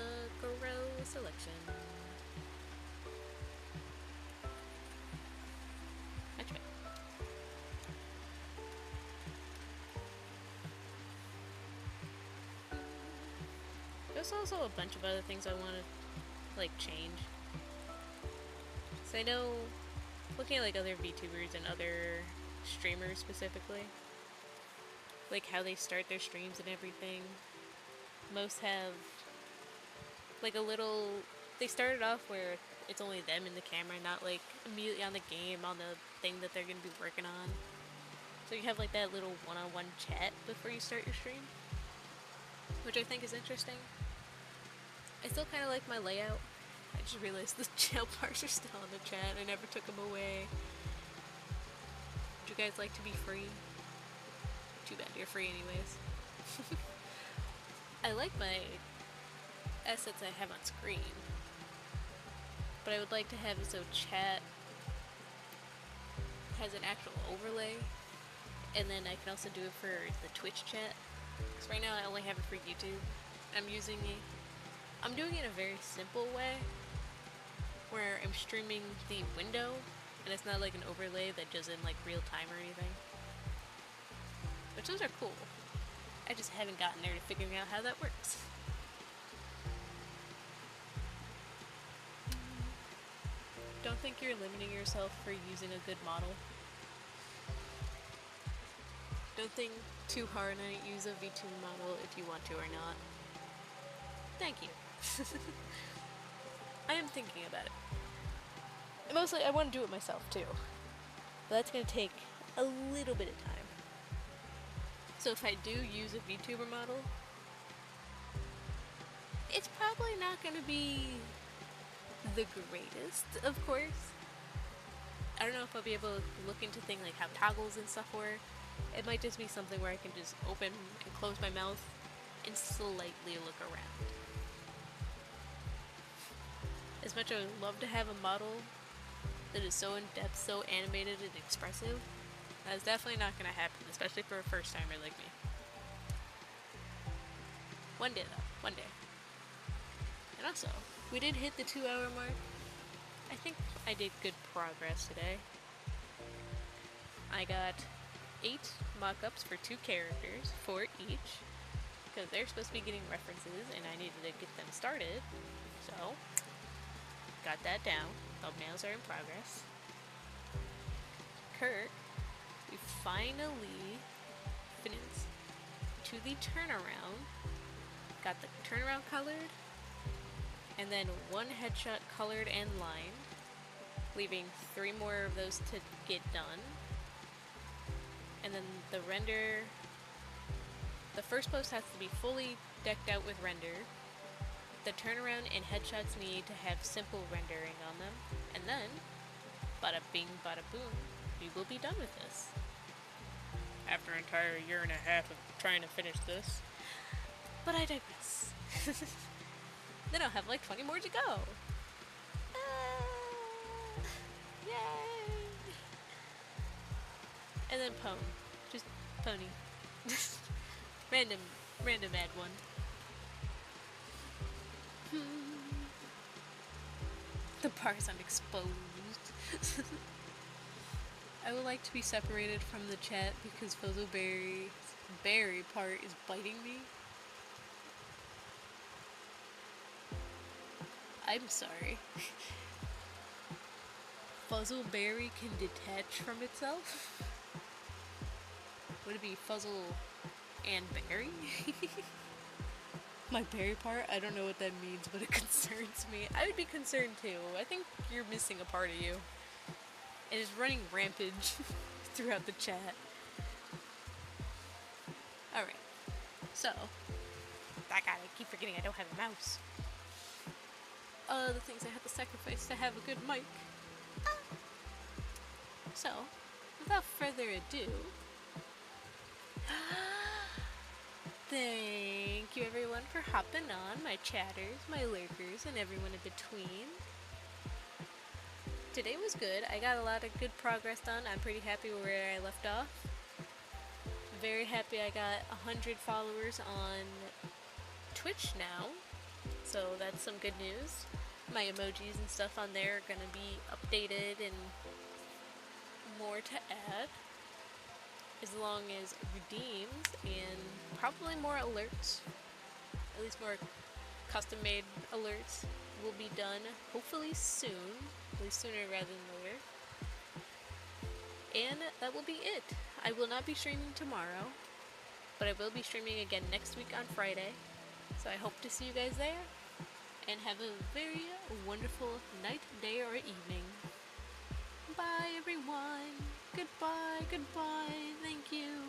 grow selection. That's right. There's also a bunch of other things I want to like change. So I know, looking at like other VTubers and other streamers specifically, like how they start their streams and everything, most have like a little, they started off where it's only them in the camera, not like immediately on the game, on the thing that they're going to be working on. So you have like that little one-on-one chat before you start your stream, which I think is interesting. I still kind of like my layout. I just realized the jail bars are still in the chat. I never took them away. Would you guys like to be free? Too bad, you're free anyways. I like my assets I have on screen, but I would like to have it so chat has an actual overlay, and then I can also do it for the Twitch chat. Because right now I only have it for YouTube. I'm doing it in a very simple way, where I'm streaming the window, and it's not like an overlay that does in like real time or anything. Which those are cool. I just haven't gotten there to figuring out how that works. Don't think you're limiting yourself for using a good model. Don't think too hard on it. Use a VTuber model if you want to or not. Thank you. I am thinking about it. And mostly, I want to do it myself too. But that's going to take a little bit of time. So if I do use a VTuber model, it's probably not going to be the greatest, of course. I don't know if I'll be able to look into things like how toggles and stuff work. It might just be something where I can just open and close my mouth and slightly look around. As much as I would love to have a model that is so in-depth, so animated and expressive, that's definitely not going to happen, especially for a first-timer like me. One day though, one day. And also, we did hit the 2-hour mark. I think I did good progress today. I got 8 mock-ups for 2 characters, 4 each. because they're supposed to be getting references and I needed to get them started. So, got that down. Thumbnails are in progress. Kirk, we finally finished to the turnaround. Got the turnaround colored, and then one headshot colored and lined, leaving 3 more of those to get done. And then the render, the first post has to be fully decked out with render. The turnaround and headshots need to have simple rendering on them, and then, bada bing, bada boom, we will be done with this. After an entire year and a half of trying to finish this. But I digress. Then I'll have like 20 more to go. Yay! And then Pone. Just Pony. random ad one. The parts I'm exposed. I would like to be separated from the chat because Fuzzleberry's berry part is biting me. I'm sorry. Fuzzleberry can detach from itself? Would it be Fuzzle and Berry? My berry part? I don't know what that means, but it concerns me. I would be concerned too. I think you're missing a part of you. It is running rampage throughout the chat. Alright. So, I keep forgetting I don't have a mouse. The things I have to sacrifice to have a good mic. So, without further ado, thank you everyone for hopping on, my chatters, my lurkers, and everyone in between. Today was good. I got a lot of good progress done. I'm pretty happy where I left off. Very happy I got 100 followers on Twitch now. So that's some good news. My emojis and stuff on there are gonna be updated and more to add. As long as redeems and probably more alerts. At least more custom made alerts will be done hopefully soon. At least sooner rather than later. And that will be it. I will not be streaming tomorrow, but I will be streaming again next week on Friday. So I hope to see you guys there. And have a very wonderful night, day, or evening. Bye everyone. Goodbye, goodbye. Thank you.